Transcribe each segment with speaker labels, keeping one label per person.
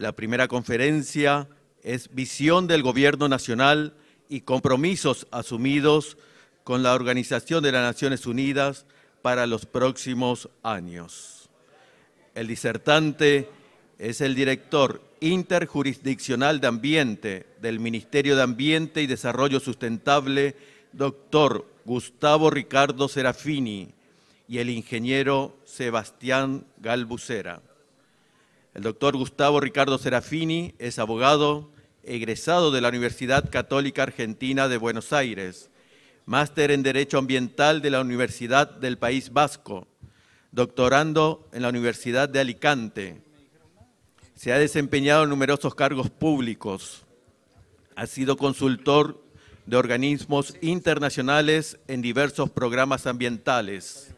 Speaker 1: La primera conferencia es Visión del Gobierno Nacional y compromisos asumidos con la Organización de las Naciones Unidas para los próximos años. El disertante es el director interjurisdiccional de Ambiente del Ministerio de Ambiente y Desarrollo Sustentable, doctor Gustavo Ricardo Serafini, y el ingeniero Sebastián Galbucera. El doctor Gustavo Ricardo Serafini es abogado, egresado de la Universidad Católica Argentina de Buenos Aires, máster en Derecho Ambiental de la Universidad del País Vasco, doctorando en la Universidad de Alicante. Se ha desempeñado en numerosos cargos públicos. Ha sido consultor de organismos internacionales en diversos programas ambientales.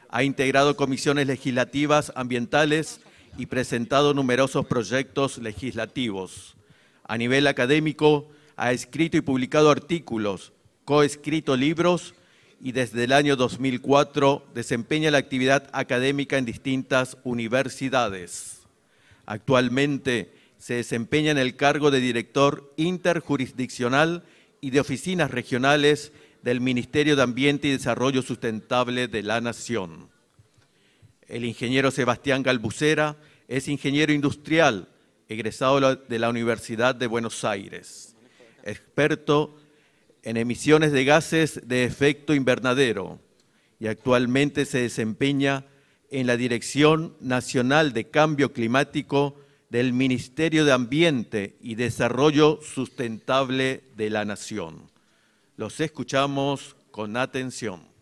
Speaker 1: Ha integrado comisiones legislativas ambientales y presentado numerosos proyectos legislativos. A nivel académico, ha escrito y publicado artículos, coescrito libros y desde el año 2004 desempeña la actividad académica en distintas universidades. Actualmente se desempeña en el cargo de director interjurisdiccional y de oficinas regionales del Ministerio de Ambiente y Desarrollo Sustentable de la Nación. El ingeniero Sebastián Galbucera es ingeniero industrial, egresado de la Universidad de Buenos Aires, experto en emisiones de gases de efecto invernadero y actualmente se desempeña en la Dirección Nacional de Cambio Climático del Ministerio de Ambiente y Desarrollo Sustentable de la Nación. Los escuchamos con atención.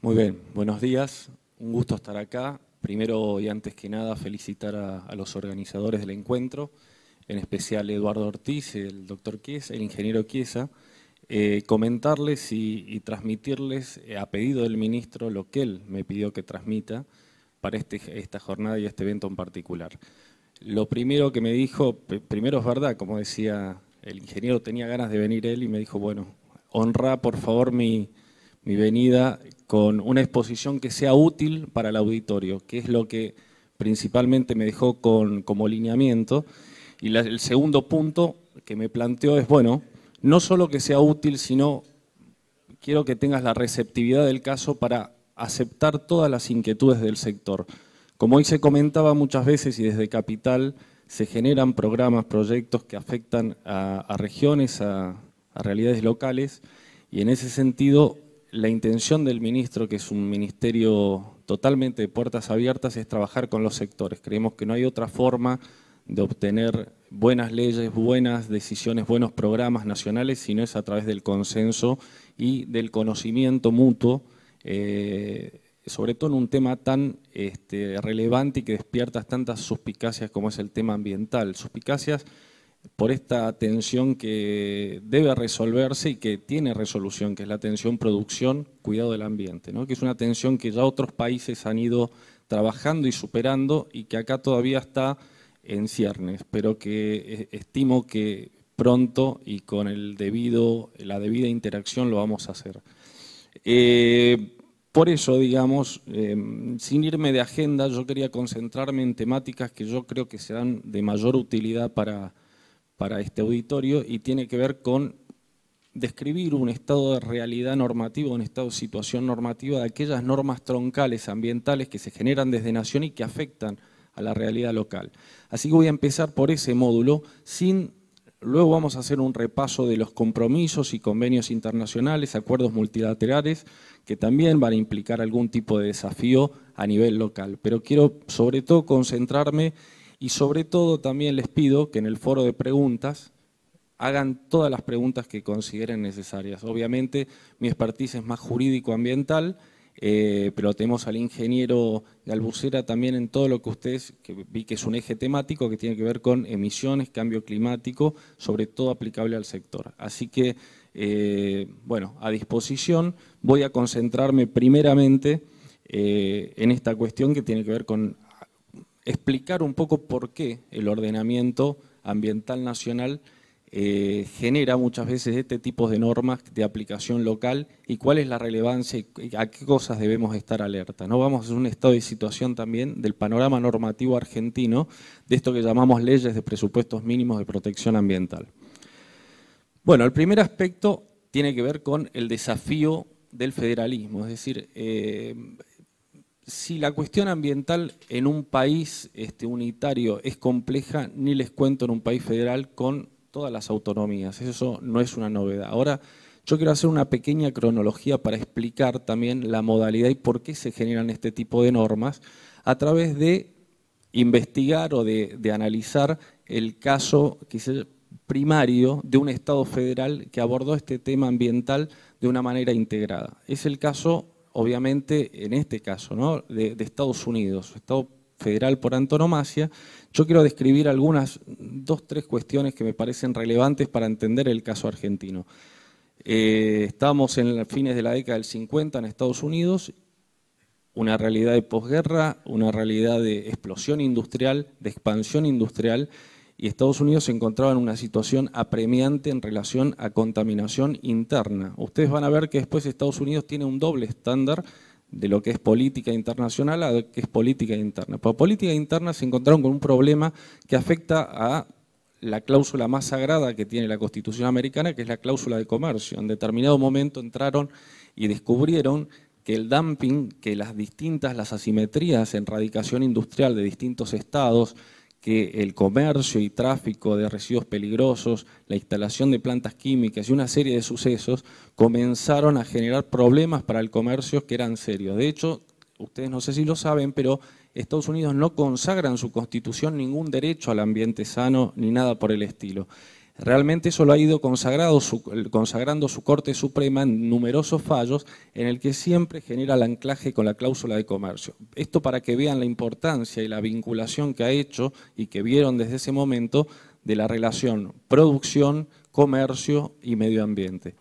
Speaker 2: Muy bien, buenos días, un gusto estar acá. Primero y antes que nada felicitar a los organizadores del encuentro, en especial Eduardo Ortiz, el doctor Chiesa, el ingeniero Chiesa, comentarles y transmitirles a pedido del ministro lo que él me pidió que transmita para esta jornada y este evento en particular. Lo primero que me dijo, primero es verdad, como decía el ingeniero, tenía ganas de venir él y me dijo, bueno, honra por favor mi venida con una exposición que sea útil para el auditorio, que es lo que principalmente me dejó como lineamiento. Y el segundo punto que me planteó es, bueno, no solo que sea útil, sino quiero que tengas la receptividad del caso para aceptar todas las inquietudes del sector. Como hoy se comentaba muchas veces y desde Capital se generan programas, proyectos que afectan a regiones, a realidades locales, y en ese sentido la intención del ministro, que es un ministerio totalmente de puertas abiertas, es trabajar con los sectores. Creemos que no hay otra forma de obtener buenas leyes, buenas decisiones, buenos programas nacionales, sino es a través del consenso y del conocimiento mutuo, sobre todo en un tema tan relevante y que despierta tantas suspicacias como es el tema ambiental. Suspicacias por esta tensión que debe resolverse y que tiene resolución, que es la tensión producción, cuidado del ambiente, ¿no? Que es una tensión que ya otros países han ido trabajando y superando y que acá todavía está en ciernes, pero que estimo que pronto y con la debida interacción lo vamos a hacer. Por eso, digamos, sin irme de agenda, yo quería concentrarme en temáticas que yo creo que serán de mayor utilidad para este auditorio y tiene que ver con describir un estado de realidad normativa, un estado de situación normativa de aquellas normas troncales ambientales que se generan desde Nación y que afectan a la realidad local. Así que voy a empezar por ese módulo, luego vamos a hacer un repaso de los compromisos y convenios internacionales, acuerdos multilaterales, que también van a implicar algún tipo de desafío a nivel local. Pero quiero sobre todo concentrarme y sobre todo también les pido que en el foro de preguntas hagan todas las preguntas que consideren necesarias. Obviamente mi expertise es más jurídico-ambiental, pero tenemos al ingeniero Galbucera también en todo lo que ustedes, que vi que es un eje temático que tiene que ver con emisiones, cambio climático, sobre todo aplicable al sector. Así que, bueno, a disposición, voy a concentrarme primeramente en esta cuestión que tiene que ver con explicar un poco por qué el ordenamiento ambiental nacional genera muchas veces este tipo de normas de aplicación local y cuál es la relevancia y a qué cosas debemos estar alerta, ¿no? Vamos a hacer un estado de situación también del panorama normativo argentino de esto que llamamos leyes de presupuestos mínimos de protección ambiental. Bueno, el primer aspecto tiene que ver con el desafío del federalismo, es decir, si la cuestión ambiental en un país unitario es compleja, ni les cuento en un país federal con todas las autonomías, eso no es una novedad. Ahora, yo quiero hacer una pequeña cronología para explicar también la modalidad y por qué se generan este tipo de normas a través de investigar o de analizar el caso quizás primario de un Estado federal que abordó este tema ambiental de una manera integrada. Es el caso, obviamente, en este caso, ¿no?, de Estados Unidos, Estado federal por antonomasia. Yo quiero describir algunas, 2 o 3 cuestiones que me parecen relevantes para entender el caso argentino. Estábamos en los fines de la década del 50 en Estados Unidos, una realidad de posguerra, una realidad de explosión industrial, de expansión industrial, y Estados Unidos se encontraba en una situación apremiante en relación a contaminación interna. Ustedes van a ver que después Estados Unidos tiene un doble estándar de lo que es política internacional a lo que es política interna. Por política interna se encontraron con un problema que afecta a la cláusula más sagrada que tiene la Constitución americana, que es la cláusula de comercio. En determinado momento entraron y descubrieron que el dumping, que las asimetrías en radicación industrial de distintos estados, que el comercio y tráfico de residuos peligrosos, la instalación de plantas químicas y una serie de sucesos comenzaron a generar problemas para el comercio que eran serios. De hecho, ustedes no sé si lo saben, pero Estados Unidos no consagra en su Constitución ningún derecho al ambiente sano ni nada por el estilo. Realmente eso lo ha ido consagrando su Corte Suprema en numerosos fallos en el que siempre genera el anclaje con la cláusula de comercio. Esto para que vean la importancia y la vinculación que ha hecho y que vieron desde ese momento de la relación producción, comercio y medio ambiente.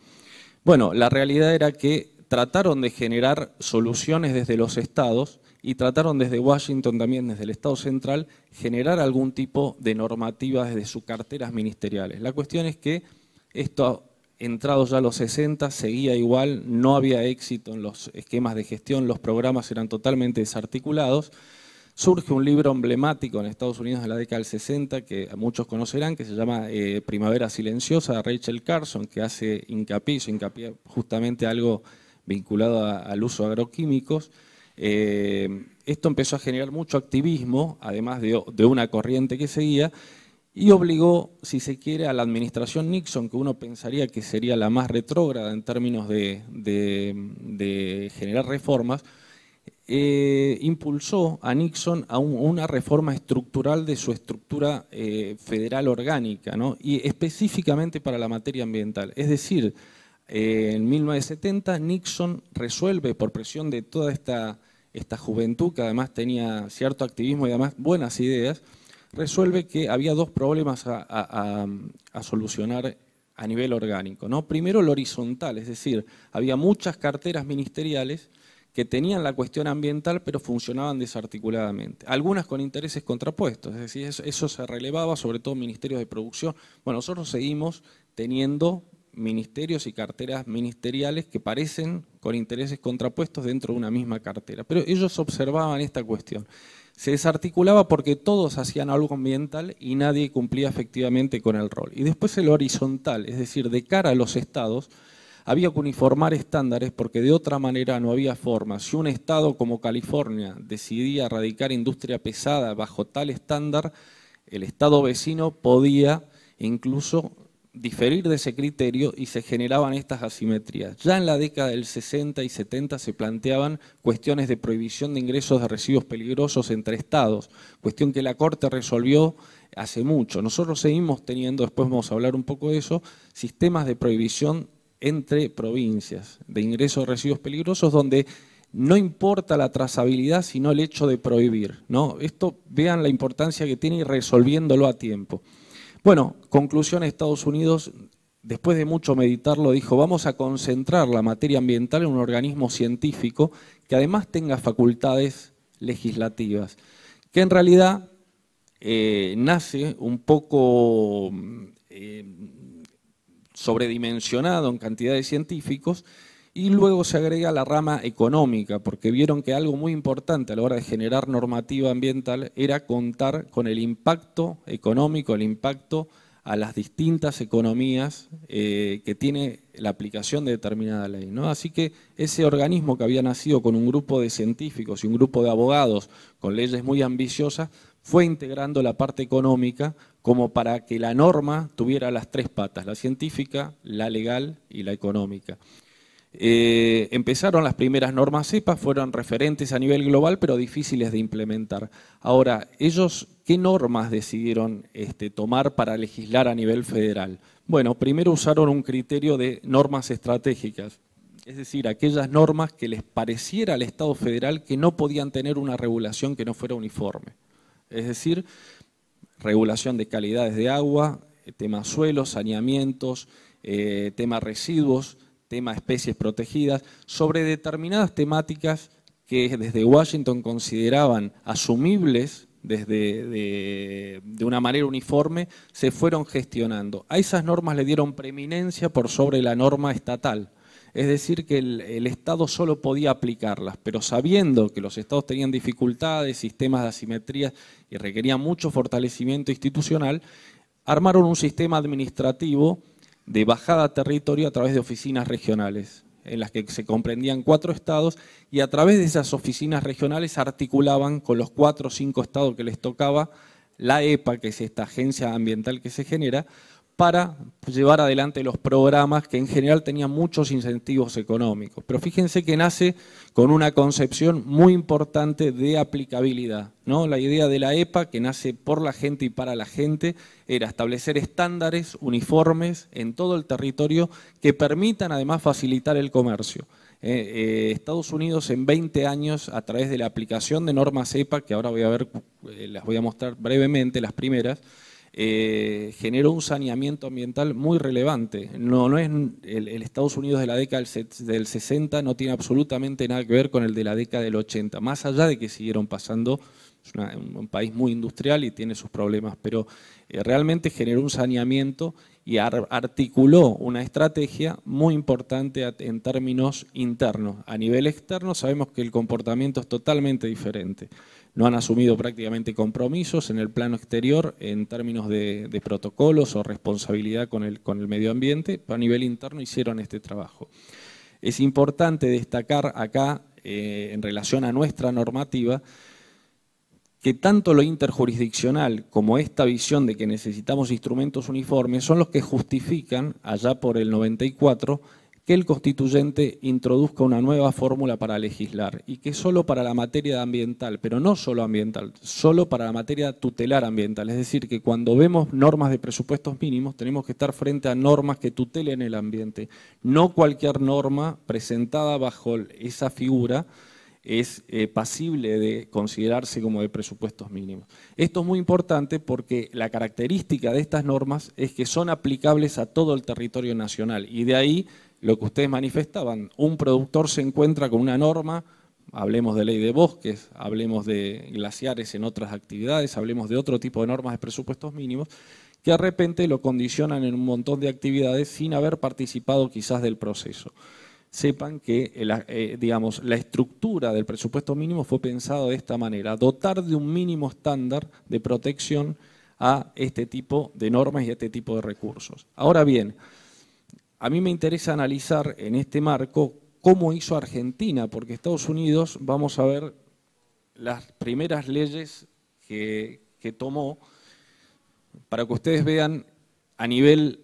Speaker 2: Bueno, la realidad era que trataron de generar soluciones desde los estados y trataron desde Washington, también desde el Estado central, generar algún tipo de normativa desde sus carteras ministeriales. La cuestión es que esto, entrados ya a los 60, seguía igual, no había éxito en los esquemas de gestión, los programas eran totalmente desarticulados. Surge un libro emblemático en Estados Unidos en la década del 60, que muchos conocerán, que se llama Primavera Silenciosa, de Rachel Carson, que hace hincapié justamente a algo vinculado al uso de agroquímicos. Esto empezó a generar mucho activismo, además de una corriente que seguía, y obligó, si se quiere, a la administración Nixon, que uno pensaría que sería la más retrógrada en términos de generar reformas, impulsó a Nixon a una reforma estructural de su estructura federal orgánica, ¿no?, y específicamente para la materia ambiental. Es decir, en 1970 Nixon resuelve, por presión de toda esta juventud que además tenía cierto activismo y además buenas ideas, resuelve que había 2 problemas a solucionar a nivel orgánico, ¿no? Primero, el horizontal, es decir, había muchas carteras ministeriales que tenían la cuestión ambiental pero funcionaban desarticuladamente, algunas con intereses contrapuestos, es decir, eso se relevaba, sobre todo ministerios de producción. Bueno, nosotros seguimos teniendo ministerios y carteras ministeriales que parecen con intereses contrapuestos dentro de una misma cartera, pero ellos observaban esta cuestión. Se desarticulaba porque todos hacían algo ambiental y nadie cumplía efectivamente con el rol. Y después el horizontal, es decir, de cara a los estados, había que uniformar estándares porque de otra manera no había forma. Si un estado como California decidía erradicar industria pesada bajo tal estándar, el estado vecino podía incluso diferir de ese criterio y se generaban estas asimetrías. Ya en la década del 60 y 70 se planteaban cuestiones de prohibición de ingresos de residuos peligrosos entre estados, cuestión que la Corte resolvió hace mucho. Nosotros seguimos teniendo, después vamos a hablar un poco de eso, sistemas de prohibición entre provincias de ingresos de residuos peligrosos donde no importa la trazabilidad sino el hecho de prohibir, ¿no? Esto, vean la importancia que tiene y resolviéndolo a tiempo. Bueno, conclusión, Estados Unidos, después de mucho meditarlo, dijo: vamos a concentrar la materia ambiental en un organismo científico que además tenga facultades legislativas, que en realidad nace un poco sobredimensionado en cantidad de científicos, y luego se agrega la rama económica, porque vieron que algo muy importante a la hora de generar normativa ambiental era contar con el impacto económico, el impacto a las distintas economías que tiene la aplicación de determinada ley, ¿no? Así que ese organismo que había nacido con un grupo de científicos y un grupo de abogados con leyes muy ambiciosas fue integrando la parte económica como para que la norma tuviera las tres patas, la científica, la legal y la económica. Empezaron las primeras normas EPA, fueron referentes a nivel global, pero difíciles de implementar. Ahora, ellos, ¿qué normas decidieron tomar para legislar a nivel federal? Bueno, primero usaron un criterio de normas estratégicas, es decir, aquellas normas que les pareciera al Estado federal que no podían tener una regulación que no fuera uniforme. Es decir, regulación de calidades de agua, tema suelos, saneamientos, tema residuos, tema especies protegidas, sobre determinadas temáticas que desde Washington consideraban asumibles de una manera uniforme, se fueron gestionando. A esas normas le dieron preeminencia por sobre la norma estatal. Es decir, que el Estado solo podía aplicarlas, pero sabiendo que los Estados tenían dificultades, sistemas de asimetría y requerían mucho fortalecimiento institucional, armaron un sistema administrativo de bajada a territorio a través de oficinas regionales, en las que se comprendían 4 estados, y a través de esas oficinas regionales articulaban con los 4 o 5 estados que les tocaba la EPA, que es esta agencia ambiental que se genera, para llevar adelante los programas que en general tenían muchos incentivos económicos. Pero fíjense que nace con una concepción muy importante de aplicabilidad, ¿no? La idea de la EPA, que nace por la gente y para la gente, era establecer estándares uniformes en todo el territorio que permitan además facilitar el comercio. Estados Unidos en 20 años, a través de la aplicación de normas EPA, que ahora las voy a mostrar brevemente, las primeras, generó un saneamiento ambiental muy relevante. No es el Estados Unidos de la década del 60, no tiene absolutamente nada que ver con el de la década del 80, más allá de que siguieron pasando, es un país muy industrial y tiene sus problemas, pero realmente generó un saneamiento y articuló una estrategia muy importante en términos internos. A nivel externo sabemos que el comportamiento es totalmente diferente. No han asumido prácticamente compromisos en el plano exterior en términos de protocolos o responsabilidad con el medio ambiente, pero a nivel interno hicieron este trabajo. Es importante destacar acá, en relación a nuestra normativa, que tanto lo interjurisdiccional como esta visión de que necesitamos instrumentos uniformes son los que justifican, allá por el 94, que el constituyente introduzca una nueva fórmula para legislar y que solo para la materia ambiental, pero no solo ambiental, solo para la materia tutelar ambiental. Es decir, que cuando vemos normas de presupuestos mínimos tenemos que estar frente a normas que tutelen el ambiente. No cualquier norma presentada bajo esa figura es pasible de considerarse como de presupuestos mínimos. Esto es muy importante porque la característica de estas normas es que son aplicables a todo el territorio nacional y de ahí lo que ustedes manifestaban, un productor se encuentra con una norma, hablemos de ley de bosques, hablemos de glaciares en otras actividades, hablemos de otro tipo de normas de presupuestos mínimos, que de repente lo condicionan en un montón de actividades sin haber participado quizás del proceso. Sepan que la estructura del presupuesto mínimo fue pensado de esta manera, dotar de un mínimo estándar de protección a este tipo de normas y a este tipo de recursos. Ahora bien, a mí me interesa analizar en este marco cómo hizo Argentina, porque Estados Unidos, vamos a ver las primeras leyes que tomó, para que ustedes vean a nivel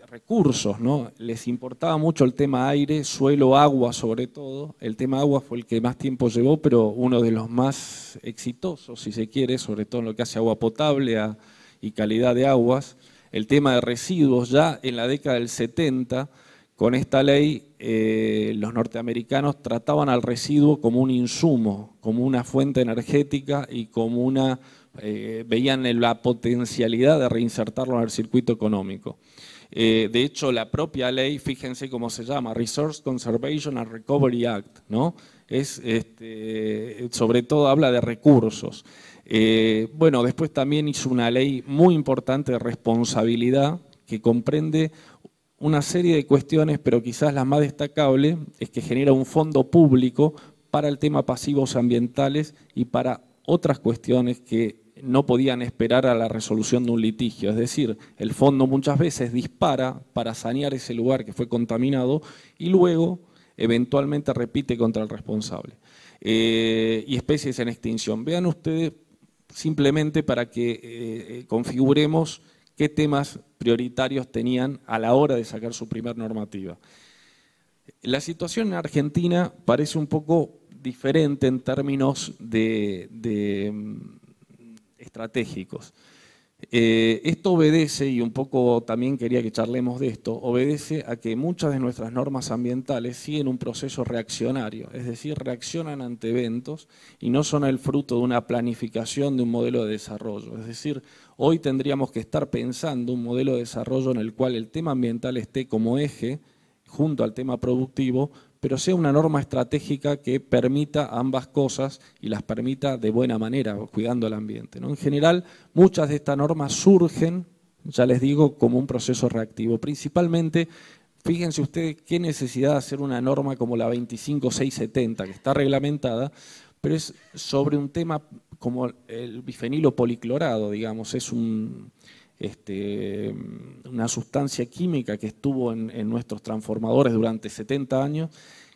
Speaker 2: recursos, ¿no? Les importaba mucho el tema aire, suelo, agua sobre todo. El tema agua fue el que más tiempo llevó, pero uno de los más exitosos, si se quiere, sobre todo en lo que hace agua potable y calidad de aguas. El tema de residuos, ya en la década del 70, con esta ley, los norteamericanos trataban al residuo como un insumo, como una fuente energética y como veían la potencialidad de reinsertarlo en el circuito económico. De hecho, la propia ley, fíjense cómo se llama, Resource Conservation and Recovery Act, ¿no? Sobre todo habla de recursos. Bueno, después también hizo una ley muy importante de responsabilidad que comprende una serie de cuestiones, pero quizás la más destacable es que genera un fondo público para el tema pasivos ambientales y para otras cuestiones que no podían esperar a la resolución de un litigio. Es decir, el fondo muchas veces dispara para sanear ese lugar que fue contaminado y luego eventualmente repite contra el responsable. Y especies en extinción. Vean ustedes simplemente para que configuremos qué temas prioritarios tenían a la hora de sacar su primer normativa. La situación en Argentina parece un poco diferente en términos estratégicos. Esto obedece, y un poco también quería que charlemos de esto, obedece a que muchas de nuestras normas ambientales siguen un proceso reaccionario, es decir, reaccionan ante eventos y no son el fruto de una planificación de un modelo de desarrollo. Es decir, hoy tendríamos que estar pensando un modelo de desarrollo en el cual el tema ambiental esté como eje junto al tema productivo, pero sea una norma estratégica que permita ambas cosas y las permita de buena manera, cuidando el ambiente, ¿no? En general, muchas de estas normas surgen, ya les digo, como un proceso reactivo. Principalmente, fíjense ustedes qué necesidad de hacer una norma como la 25670, que está reglamentada, pero es sobre un tema como el bifenilo policlorado, digamos, es una sustancia química que estuvo en nuestros transformadores durante 70 años,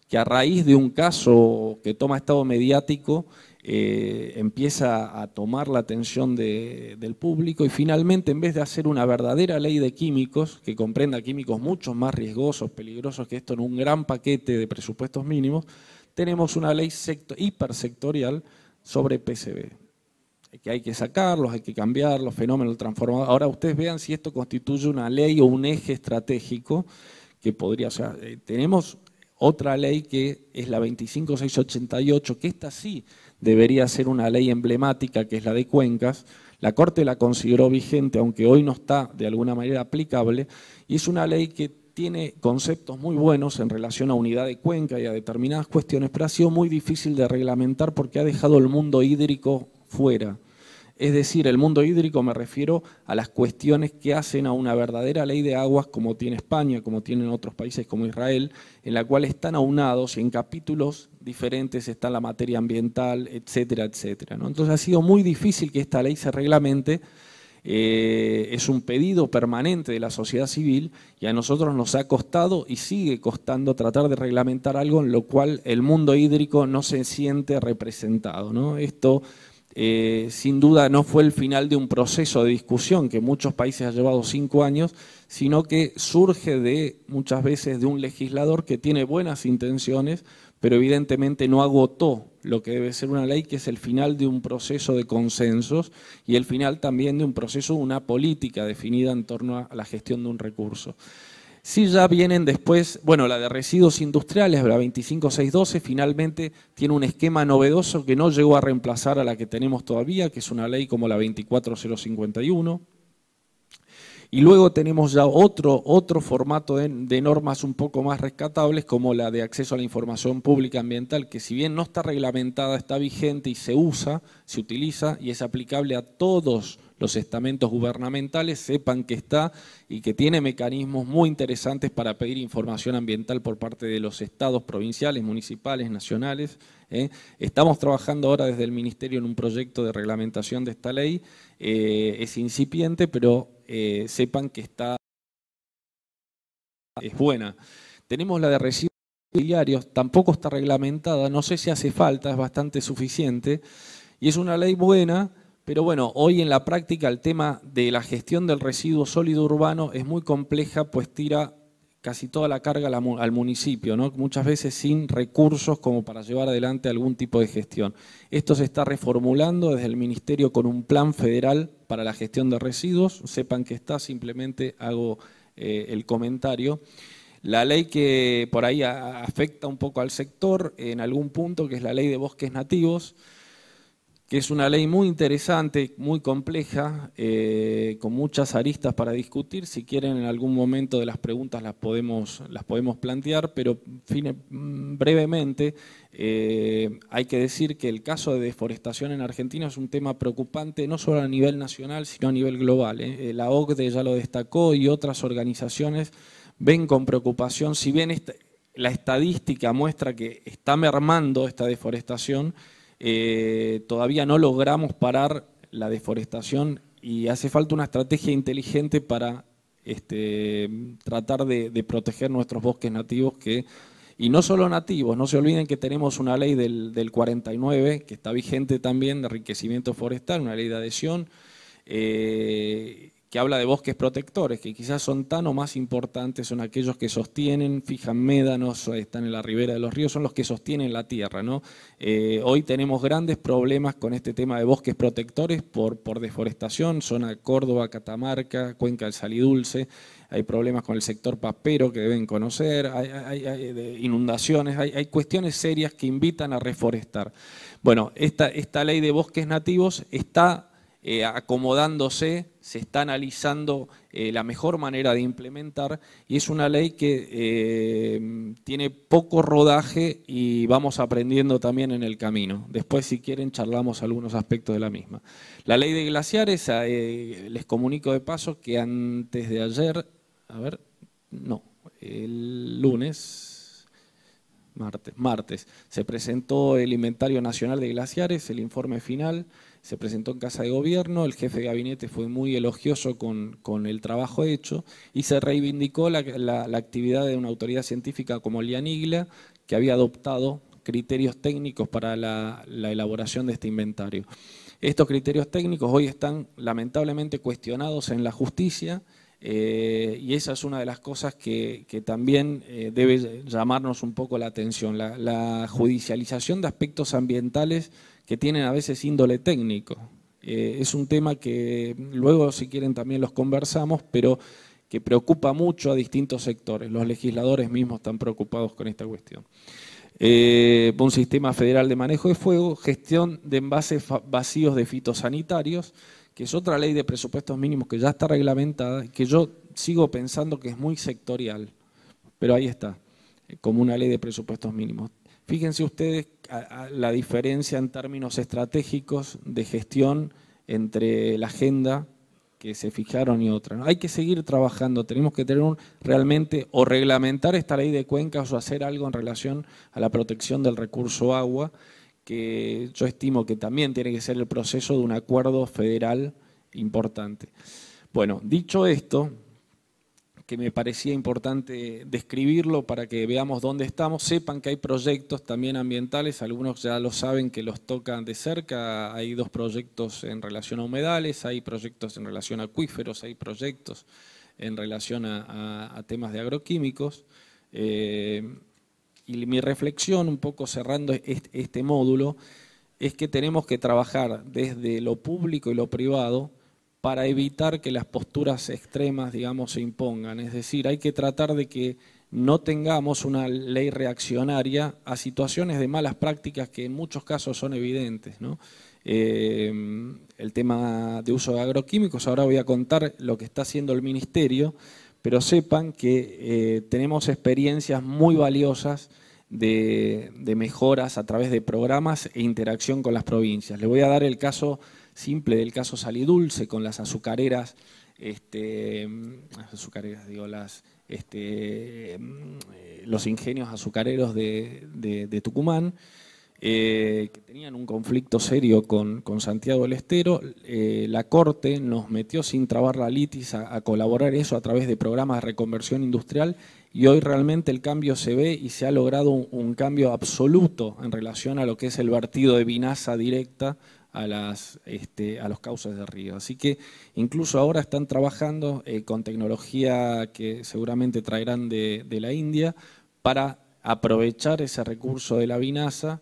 Speaker 2: que a raíz de un caso que toma estado mediático empieza a tomar la atención del público y finalmente, en vez de hacer una verdadera ley de químicos que comprenda químicos mucho más riesgosos, peligrosos que esto en un gran paquete de presupuestos mínimos, tenemos una ley hipersectorial sobre PCB. Que hay que sacarlos, hay que cambiarlos, fenómenos transformadores. Ahora ustedes vean si esto constituye una ley o un eje estratégico que podría ser. Tenemos otra ley que es la 25688, que esta sí debería ser una ley emblemática, que es la de cuencas. La Corte la consideró vigente, aunque hoy no está de alguna manera aplicable, y es una ley que tiene conceptos muy buenos en relación a unidad de cuenca y a determinadas cuestiones, pero ha sido muy difícil de reglamentar porque ha dejado el mundo hídrico fuera. Es decir, el mundo hídrico me refiero a las cuestiones que hacen a una verdadera ley de aguas como tiene España, como tienen otros países como Israel, en la cual están aunados y en capítulos diferentes está la materia ambiental, etcétera, etcétera, ¿no? Entonces ha sido muy difícil que esta ley se reglamente. Es un pedido permanente de la sociedad civil y a nosotros nos ha costado y sigue costando tratar de reglamentar algo en lo cual el mundo hídrico no se siente representado, ¿no? Esto sin duda no fue el final de un proceso de discusión que en muchos países ha llevado 5 años, sino que surge muchas veces de un legislador que tiene buenas intenciones, pero evidentemente no agotó lo que debe ser una ley, que es el final de un proceso de consensos y el final también de un proceso, una política definida en torno a la gestión de un recurso. Sí, ya vienen después, bueno, la de residuos industriales, la 25612, finalmente tiene un esquema novedoso que no llegó a reemplazar a la que tenemos todavía, que es una ley como la 24051. Y luego tenemos ya otro formato de normas un poco más rescatables, como la de acceso a la información pública ambiental, que si bien no está reglamentada, está vigente y se utiliza y es aplicable a todos los estamentos gubernamentales, sepan que está y que tiene mecanismos muy interesantes para pedir información ambiental por parte de los estados provinciales, municipales, nacionales. Estamos trabajando ahora desde el Ministerio en un proyecto de reglamentación de esta ley, es incipiente, pero sepan que es buena. Tenemos la de residuos domiciliarios, tampoco está reglamentada, no sé si hace falta, es bastante suficiente, y es una ley buena, pero bueno, hoy en la práctica el tema de la gestión del residuo sólido urbano es muy compleja, pues tira casi toda la carga al municipio, ¿no? Muchas veces sin recursos como para llevar adelante algún tipo de gestión. Esto se está reformulando desde el Ministerio con un plan federal para la gestión de residuos. Sepan que está, simplemente hago el comentario. La ley que por ahí afecta un poco al sector en algún punto, que es la ley de bosques nativos, que es una ley muy interesante, muy compleja, con muchas aristas para discutir. Si quieren, en algún momento de las preguntas las podemos plantear, pero brevemente hay que decir que el caso de deforestación en Argentina es un tema preocupante, no solo a nivel nacional, sino a nivel global. La OCDE ya lo destacó y otras organizaciones ven con preocupación, si bien la estadística muestra que está mermando esta deforestación, todavía no logramos parar la deforestación y hace falta una estrategia inteligente para tratar de proteger nuestros bosques nativos y no solo nativos, no se olviden que tenemos una ley del 49 que está vigente también de enriquecimiento forestal, una ley de adhesión, que habla de bosques protectores, que quizás son tan o más importantes, son aquellos que sostienen, fijan médanos, están en la ribera de los ríos, son los que sostienen la tierra, ¿no? Hoy tenemos grandes problemas con este tema de bosques protectores por deforestación, zona Córdoba, Catamarca, Cuenca del Salidulce, hay problemas con el sector papero que deben conocer, hay inundaciones, hay cuestiones serias que invitan a reforestar. Bueno, esta ley de bosques nativos está acomodándose, se está analizando la mejor manera de implementar y es una ley que tiene poco rodaje y vamos aprendiendo también en el camino. Después, si quieren, charlamos algunos aspectos de la misma. La ley de glaciares, les comunico de paso que antes de ayer, el lunes, martes, se presentó el Inventario Nacional de Glaciares, el informe final. Se presentó en Casa de Gobierno, el jefe de gabinete fue muy elogioso con el trabajo hecho y se reivindicó la actividad de una autoridad científica como Lianiglia, que había adoptado criterios técnicos para la elaboración de este inventario. Estos criterios técnicos hoy están lamentablemente cuestionados en la justicia y esa es una de las cosas que también debe llamarnos un poco la atención, la judicialización de aspectos ambientales que tienen a veces índole técnico. Es un tema que luego, si quieren, también los conversamos, pero que preocupa mucho a distintos sectores. Los legisladores mismos están preocupados con esta cuestión. Un sistema federal de manejo de fuego, gestión de envases vacíos de fitosanitarios, que es otra ley de presupuestos mínimos que ya está reglamentada, que yo sigo pensando que es muy sectorial, pero ahí está, como una ley de presupuestos mínimos. Fíjense ustedes la diferencia en términos estratégicos de gestión entre la agenda que se fijaron y otra, ¿no? Hay que seguir trabajando, tenemos que tener realmente o reglamentar esta ley de cuencas o hacer algo en relación a la protección del recurso agua, que yo estimo que también tiene que ser el proceso de un acuerdo federal importante. Bueno, dicho esto, que me parecía importante describirlo para que veamos dónde estamos. Sepan que hay proyectos también ambientales, algunos ya lo saben que los tocan de cerca, hay 2 proyectos en relación a humedales, hay proyectos en relación a acuíferos, hay proyectos en relación a temas de agroquímicos. Y mi reflexión, un poco cerrando este módulo, es que tenemos que trabajar desde lo público y lo privado para evitar que las posturas extremas, digamos, se impongan. Es decir, hay que tratar de que no tengamos una ley reaccionaria a situaciones de malas prácticas que en muchos casos son evidentes, ¿no? El tema de uso de agroquímicos, ahora voy a contar lo que está haciendo el Ministerio, pero sepan que tenemos experiencias muy valiosas de mejoras a través de programas e interacción con las provincias. Les voy a dar el caso simple del caso Salidulce con las azucareras, los ingenios azucareros de Tucumán, que tenían un conflicto serio con Santiago del Estero. La Corte nos metió sin trabar la litis a colaborar eso a través de programas de reconversión industrial y hoy realmente el cambio se ve y se ha logrado un cambio absoluto en relación a lo que es el vertido de vinaza directa a los cauces de río. Así que incluso ahora están trabajando con tecnología que seguramente traerán de la India para aprovechar ese recurso de la vinaza,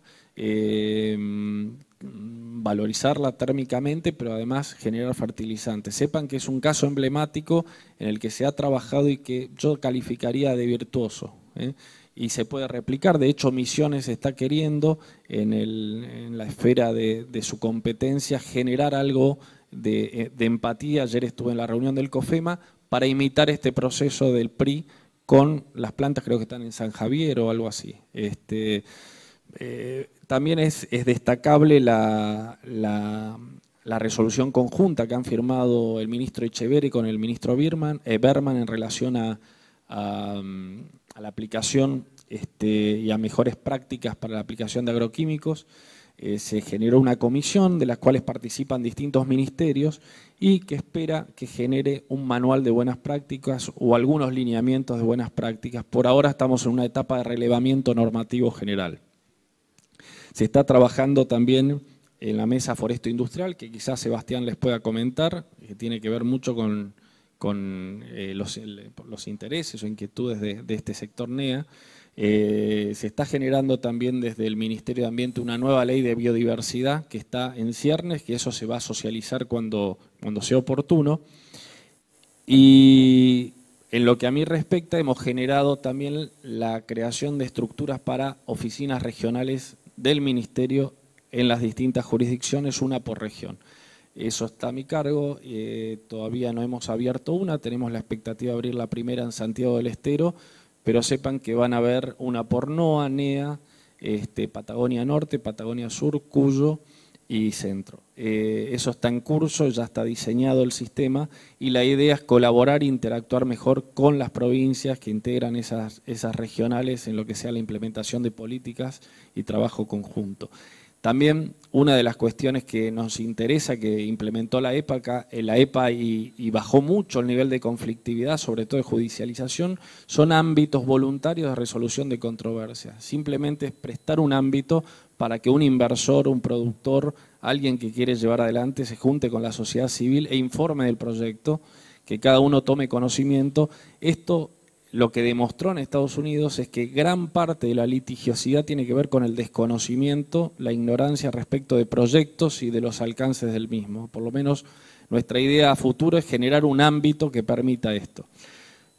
Speaker 2: valorizarla térmicamente, pero además generar fertilizantes. Sepan que es un caso emblemático en el que se ha trabajado y que yo calificaría de virtuoso, y se puede replicar. De hecho, Misiones está queriendo en la esfera de su competencia generar algo de empatía. Ayer estuve en la reunión del COFEMA para imitar este proceso del PRI con las plantas, creo que están en San Javier o algo así. También es destacable la resolución conjunta que han firmado el ministro Echeverri con el ministro Berman en relación a a la aplicación y a mejores prácticas para la aplicación de agroquímicos. Se generó una comisión de las cuales participan distintos ministerios y que espera que genere un manual de buenas prácticas o algunos lineamientos de buenas prácticas. Por ahora estamos en una etapa de relevamiento normativo general. Se está trabajando también en la mesa Foresto Industrial, que quizás Sebastián les pueda comentar, que tiene que ver mucho con los intereses o inquietudes de este sector NEA. Se está generando también desde el Ministerio de Ambiente una nueva ley de biodiversidad que está en ciernes, que eso se va a socializar cuando sea oportuno. Y en lo que a mí respecta, hemos generado también la creación de estructuras para oficinas regionales del Ministerio en las distintas jurisdicciones, una por región. Eso está a mi cargo, todavía no hemos abierto una, tenemos la expectativa de abrir la primera en Santiago del Estero, pero sepan que van a haber una por NOA, NEA, Patagonia Norte, Patagonia Sur, Cuyo y Centro. Eso está en curso, ya está diseñado el sistema y la idea es colaborar e interactuar mejor con las provincias que integran esas regionales en lo que sea la implementación de políticas y trabajo conjunto. También una de las cuestiones que nos interesa, que implementó la EPA y bajó mucho el nivel de conflictividad, sobre todo de judicialización, son ámbitos voluntarios de resolución de controversias. Simplemente es prestar un ámbito para que un inversor, un productor, alguien que quiere llevar adelante se junte con la sociedad civil e informe del proyecto, que cada uno tome conocimiento. Esto lo que demostró en Estados Unidos es que gran parte de la litigiosidad tiene que ver con el desconocimiento, la ignorancia respecto de proyectos y de los alcances del mismo. Por lo menos nuestra idea a futuro es generar un ámbito que permita esto.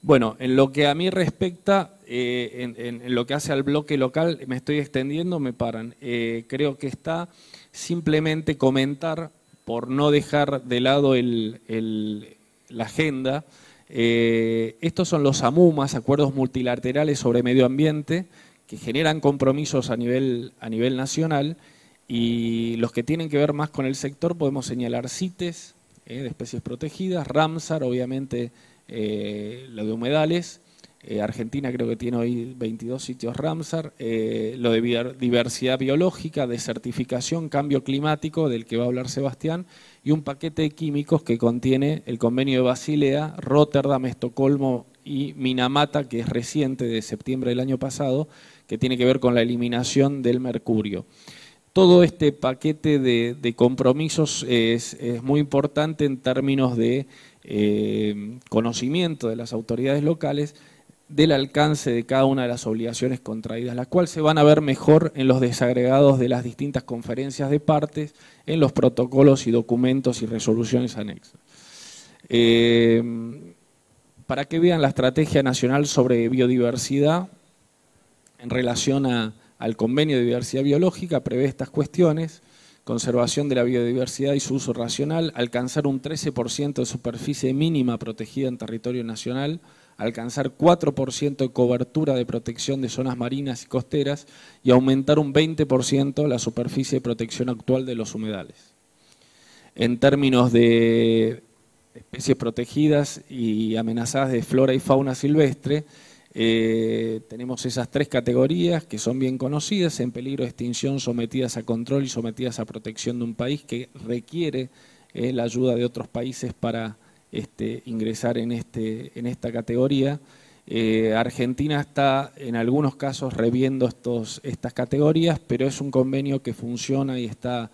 Speaker 2: Bueno, en lo que a mí respecta, en lo que hace al bloque local, me estoy extendiendo, me paran. Creo que está simplemente comentar, por no dejar de lado la agenda. Estos son los AMUMAS, acuerdos multilaterales sobre medio ambiente, que generan compromisos a nivel nacional, y los que tienen que ver más con el sector podemos señalar CITES, de especies protegidas, Ramsar, obviamente lo de humedales, Argentina creo que tiene hoy 22 sitios Ramsar, lo de diversidad biológica, desertificación, cambio climático, del que va a hablar Sebastián, y un paquete de químicos que contiene el convenio de Basilea, Rotterdam, Estocolmo y Minamata, que es reciente, de septiembre del año pasado, que tiene que ver con la eliminación del mercurio. Todo este paquete de compromisos es muy importante en términos de conocimiento de las autoridades locales del alcance de cada una de las obligaciones contraídas, las cuales se van a ver mejor en los desagregados de las distintas conferencias de partes, en los protocolos y documentos y resoluciones anexas. Para que vean la Estrategia Nacional sobre Biodiversidad, en relación al Convenio de Diversidad Biológica, prevé estas cuestiones: conservación de la biodiversidad y su uso racional, alcanzar un 13% de superficie mínima protegida en territorio nacional, alcanzar 4% de cobertura de protección de zonas marinas y costeras y aumentar un 20% la superficie de protección actual de los humedales. En términos de especies protegidas y amenazadas de flora y fauna silvestre, tenemos esas tres categorías que son bien conocidas: en peligro de extinción, sometidas a control y sometidas a protección de un país, que requiere la ayuda de otros países para ingresar en esta categoría. Argentina está en algunos casos reviendo estas categorías, pero es un convenio que funciona y está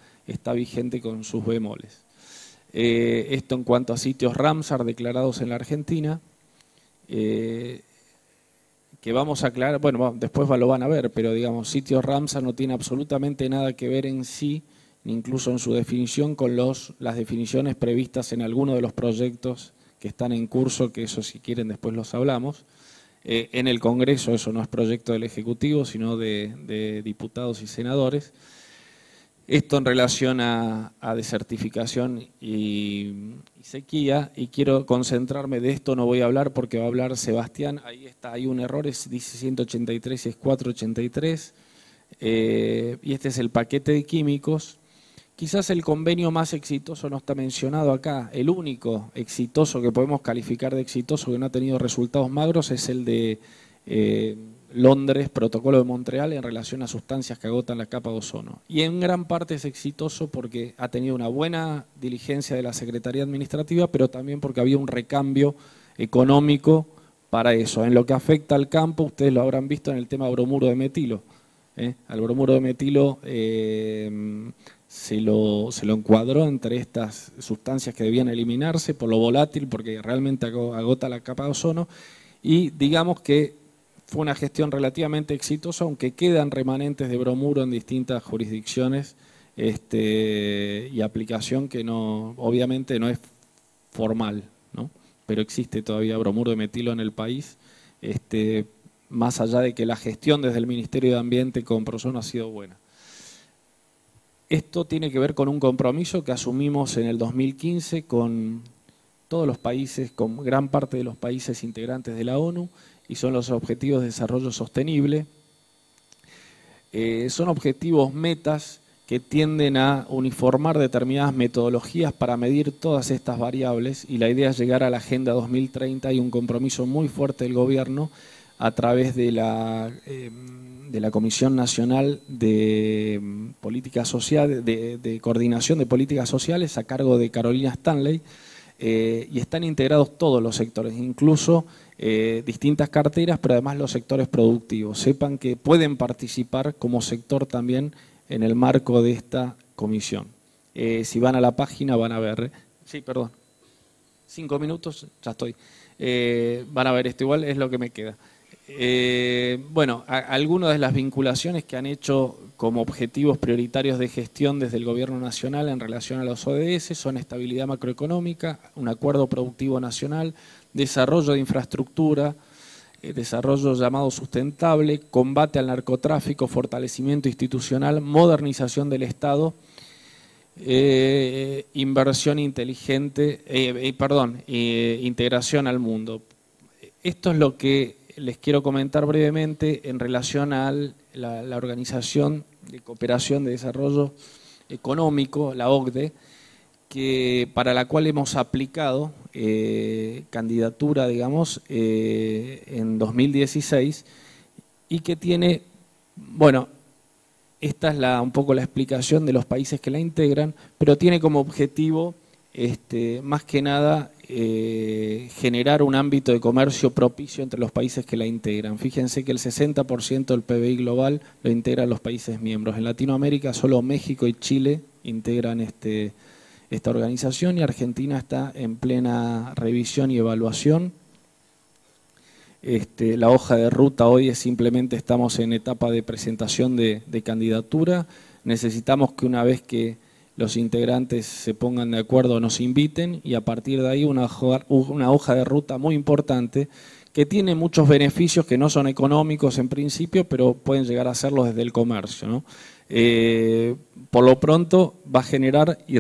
Speaker 2: vigente con sus bemoles. Esto en cuanto a sitios Ramsar declarados en la Argentina, que vamos a aclarar, bueno, después lo van a ver, pero digamos, sitios Ramsar no tiene absolutamente nada que ver en sí, incluso en su definición, con las definiciones previstas en alguno de los proyectos que están en curso, que eso, si quieren, después los hablamos. En el Congreso eso no es proyecto del Ejecutivo, sino de diputados y senadores. Esto en relación a desertificación y sequía, y quiero concentrarme, de esto no voy a hablar porque va a hablar Sebastián. Ahí está, hay un error, dice 183 y es 483, y este es el paquete de químicos Quizás el convenio más exitoso no está mencionado acá. El único exitoso que podemos calificar de exitoso que no ha tenido resultados magros es el de Londres, Protocolo de Montreal, en relación a sustancias que agotan la capa de ozono. Y en gran parte es exitoso porque ha tenido una buena diligencia de la Secretaría Administrativa, pero también porque había un recambio económico para eso. En lo que afecta al campo, ustedes lo habrán visto en el tema bromuro de metilo. Al bromuro de metilo se lo encuadró entre estas sustancias que debían eliminarse por lo volátil, porque realmente agota la capa de ozono, y digamos que fue una gestión relativamente exitosa, aunque quedan remanentes de bromuro en distintas jurisdicciones y aplicación que no, obviamente no es formal, ¿no? Pero existe todavía bromuro de metilo en el país, más allá de que la gestión desde el Ministerio de Ambiente con Proson ha sido buena. Esto tiene que ver con un compromiso que asumimos en el 2015 con todos los países, con gran parte de los países integrantes de la ONU, y son los Objetivos de Desarrollo Sostenible. Son objetivos metas que tienden a uniformar determinadas metodologías para medir todas estas variables, y la idea es llegar a la Agenda 2030 y un compromiso muy fuerte del gobierno a través de la Comisión Nacional de Políticas Sociales, de Coordinación de Políticas Sociales, a cargo de Carolina Stanley, y están integrados todos los sectores, incluso distintas carteras, pero además los sectores productivos. Sepan que pueden participar como sector también en el marco de esta comisión. Si van a la página van a ver, 5 minutos, ya estoy. Van a ver esto, igual es lo que me queda. Bueno, algunas de las vinculaciones que han hecho como objetivos prioritarios de gestión desde el Gobierno Nacional en relación a los ODS son estabilidad macroeconómica, un acuerdo productivo nacional, desarrollo de infraestructura, desarrollo llamado sustentable, combate al narcotráfico, fortalecimiento institucional, modernización del Estado, inversión inteligente, integración al mundo. Esto es lo que les quiero comentar brevemente en relación a la Organización de Cooperación de Desarrollo Económico, la OCDE, para la cual hemos aplicado candidatura, digamos, en 2016, y que tiene, bueno, esta es un poco la explicación de los países que la integran, pero tiene como objetivo, más que nada, generar un ámbito de comercio propicio entre los países que la integran. Fíjense que el 60% del PBI global lo integran los países miembros. En Latinoamérica solo México y Chile integran esta organización, y Argentina está en plena revisión y evaluación. La hoja de ruta hoy es simplemente estamos en etapa de presentación de candidatura. Necesitamos que una vez que los integrantes se pongan de acuerdo nos inviten, y a partir de ahí una hoja de ruta muy importante que tiene muchos beneficios que no son económicos en principio, pero pueden llegar a serlos desde el comercio, ¿no? Por lo pronto va a generar y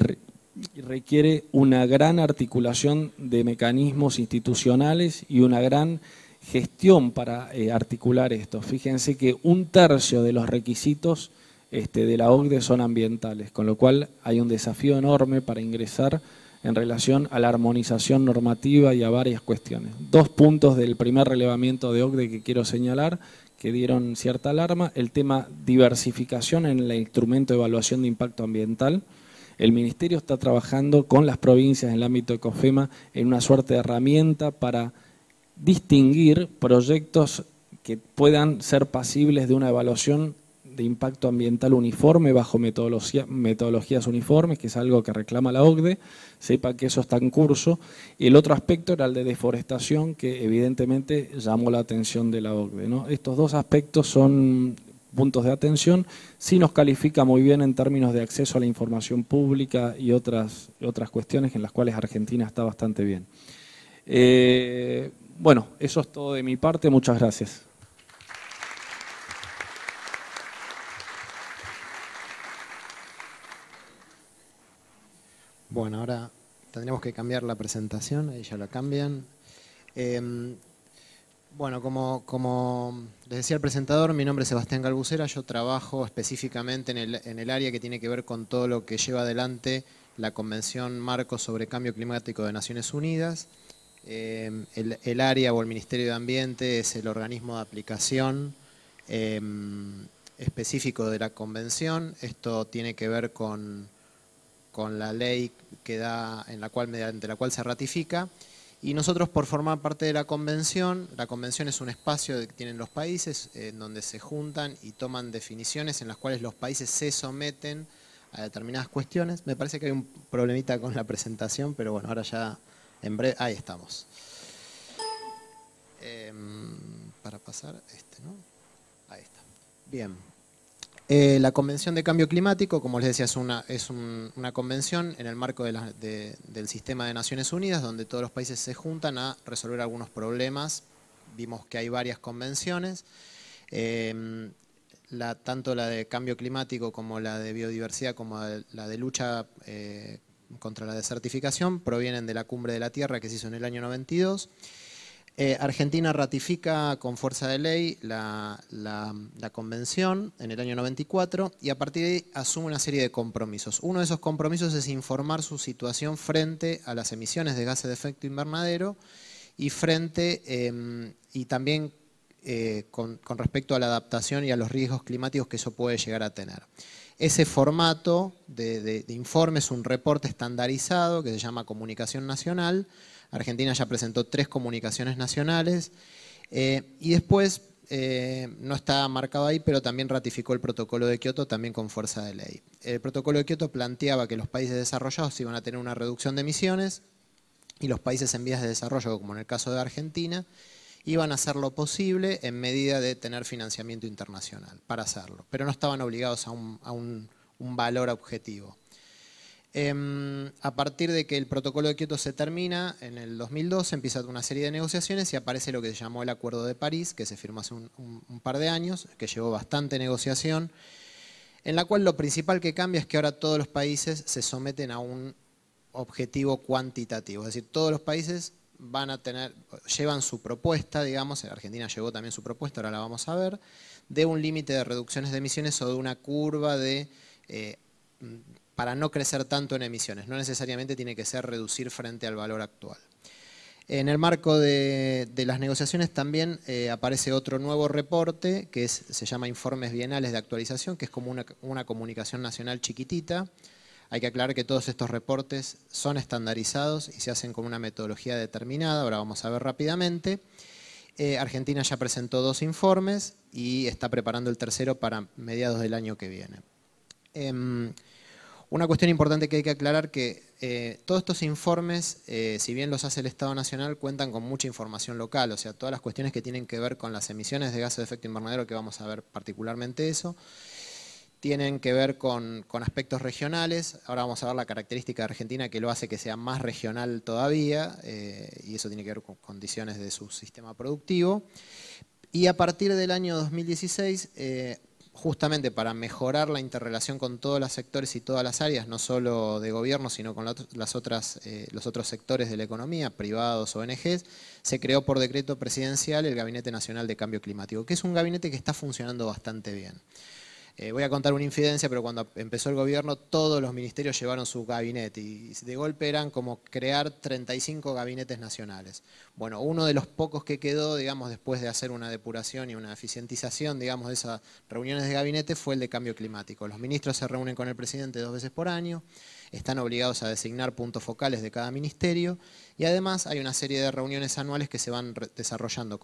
Speaker 2: requiere una gran articulación de mecanismos institucionales y una gran gestión para articular esto. Fíjense que 1/3 de los requisitos de la OCDE son ambientales, con lo cual hay un desafío enorme para ingresar en relación a la armonización normativa y a varias cuestiones. 2 puntos del primer relevamiento de OCDE que quiero señalar, que dieron cierta alarma: el tema diversificación en el instrumento de evaluación de impacto ambiental. El Ministerio está trabajando con las provincias en el ámbito de COFEMA en una suerte de herramienta para distinguir proyectos que puedan ser pasibles de una evaluación de impacto ambiental uniforme bajo metodologías uniformes, que es algo que reclama la OCDE. Sepa que eso está en curso. Y el otro aspecto era el de deforestación, que evidentemente llamó la atención de la OCDE, ¿no? Estos 2 aspectos son puntos de atención. Sí nos califica muy bien en términos de acceso a la información pública y otras cuestiones en las cuales Argentina está bastante bien. Bueno, eso es todo de mi parte. Muchas gracias.
Speaker 3: Bueno, ahora tendremos que cambiar la presentación, ahí ya la cambian. Bueno, como les decía el presentador, mi nombre es Sebastián Galbucera, yo trabajo específicamente en el área que tiene que ver con todo lo que lleva adelante la Convención Marco sobre Cambio Climático de Naciones Unidas. El área o el Ministerio de Ambiente es el organismo de aplicación específico de la Convención. Esto tiene que ver con la ley que da, mediante la cual se ratifica. Y nosotros, por formar parte de la convención es un espacio que tienen los países en donde se juntan y toman definiciones en las cuales los países se someten a determinadas cuestiones. Me parece que hay un problemita con la presentación, pero bueno, ahora ya en breve, ahí estamos. Para pasar, ¿no? Ahí está. Bien. La Convención de Cambio Climático, como les decía, es una convención en el marco del sistema de Naciones Unidas, donde todos los países se juntan a resolver algunos problemas. Vimos que hay varias convenciones, tanto la de cambio climático como la de biodiversidad, como la de lucha contra la desertificación, provienen de la Cumbre de la Tierra que se hizo en el año 92. Argentina ratifica con fuerza de ley la convención en el año 94 y a partir de ahí asume una serie de compromisos. Uno de esos compromisos es informar su situación frente a las emisiones de gases de efecto invernadero y también con respecto a la adaptación y a los riesgos climáticos que eso puede llegar a tener. Ese formato de informe es un reporte estandarizado que se llama Comunicación Nacional. Argentina ya presentó 3 comunicaciones nacionales y después, no está marcado ahí, pero también ratificó el protocolo de Kioto también con fuerza de ley. El protocolo de Kioto planteaba que los países desarrollados iban a tener una reducción de emisiones y los países en vías de desarrollo, como en el caso de Argentina, iban a hacer lo posible en medida de tener financiamiento internacional para hacerlo, pero no estaban obligados a un valor objetivo. A partir de que el protocolo de Kioto se termina, en el 2012 empieza una serie de negociaciones y aparece lo que se llamó el Acuerdo de París, que se firmó hace un par de años, que llevó bastante negociación, en la cual lo principal que cambia es que ahora todos los países se someten a un objetivo cuantitativo, es decir, todos los países llevan su propuesta, digamos, Argentina llevó también su propuesta, ahora la vamos a ver, de un límite de reducciones de emisiones o de una curva para no crecer tanto en emisiones. No necesariamente tiene que ser reducir frente al valor actual. En el marco de las negociaciones también aparece otro nuevo reporte que se llama Informes Bienales de Actualización, que es como una comunicación nacional chiquitita. Hay que aclarar que todos estos reportes son estandarizados y se hacen con una metodología determinada, ahora vamos a ver rápidamente. Argentina ya presentó 2 informes y está preparando el tercero para mediados del año que viene. Una cuestión importante que hay que aclarar que todos estos informes, si bien los hace el Estado Nacional, cuentan con mucha información local, o sea, todas las cuestiones que tienen que ver con las emisiones de gases de efecto invernadero, que vamos a ver particularmente eso, tienen que ver con aspectos regionales. Ahora vamos a ver la característica de Argentina que lo hace que sea más regional todavía, y eso tiene que ver con condiciones de su sistema productivo. Y a partir del año 2016, justamente para mejorar la interrelación con todos los sectores y todas las áreas, no solo de gobierno, sino con los otros sectores de la economía, privados, ONGs, se creó por decreto presidencial el Gabinete Nacional de Cambio Climático, que es un gabinete que está funcionando bastante bien. Voy a contar una infidencia, pero cuando empezó el gobierno todos los ministerios llevaron su gabinete y de golpe eran como crear 35 gabinetes nacionales. Bueno, uno de los pocos que quedó, digamos, después de hacer una depuración y una eficientización, digamos, de esas reuniones de gabinete fue el de cambio climático. Los ministros se reúnen con el presidente 2 veces por año, están obligados a designar puntos focales de cada ministerio y además hay una serie de reuniones anuales que se van desarrollando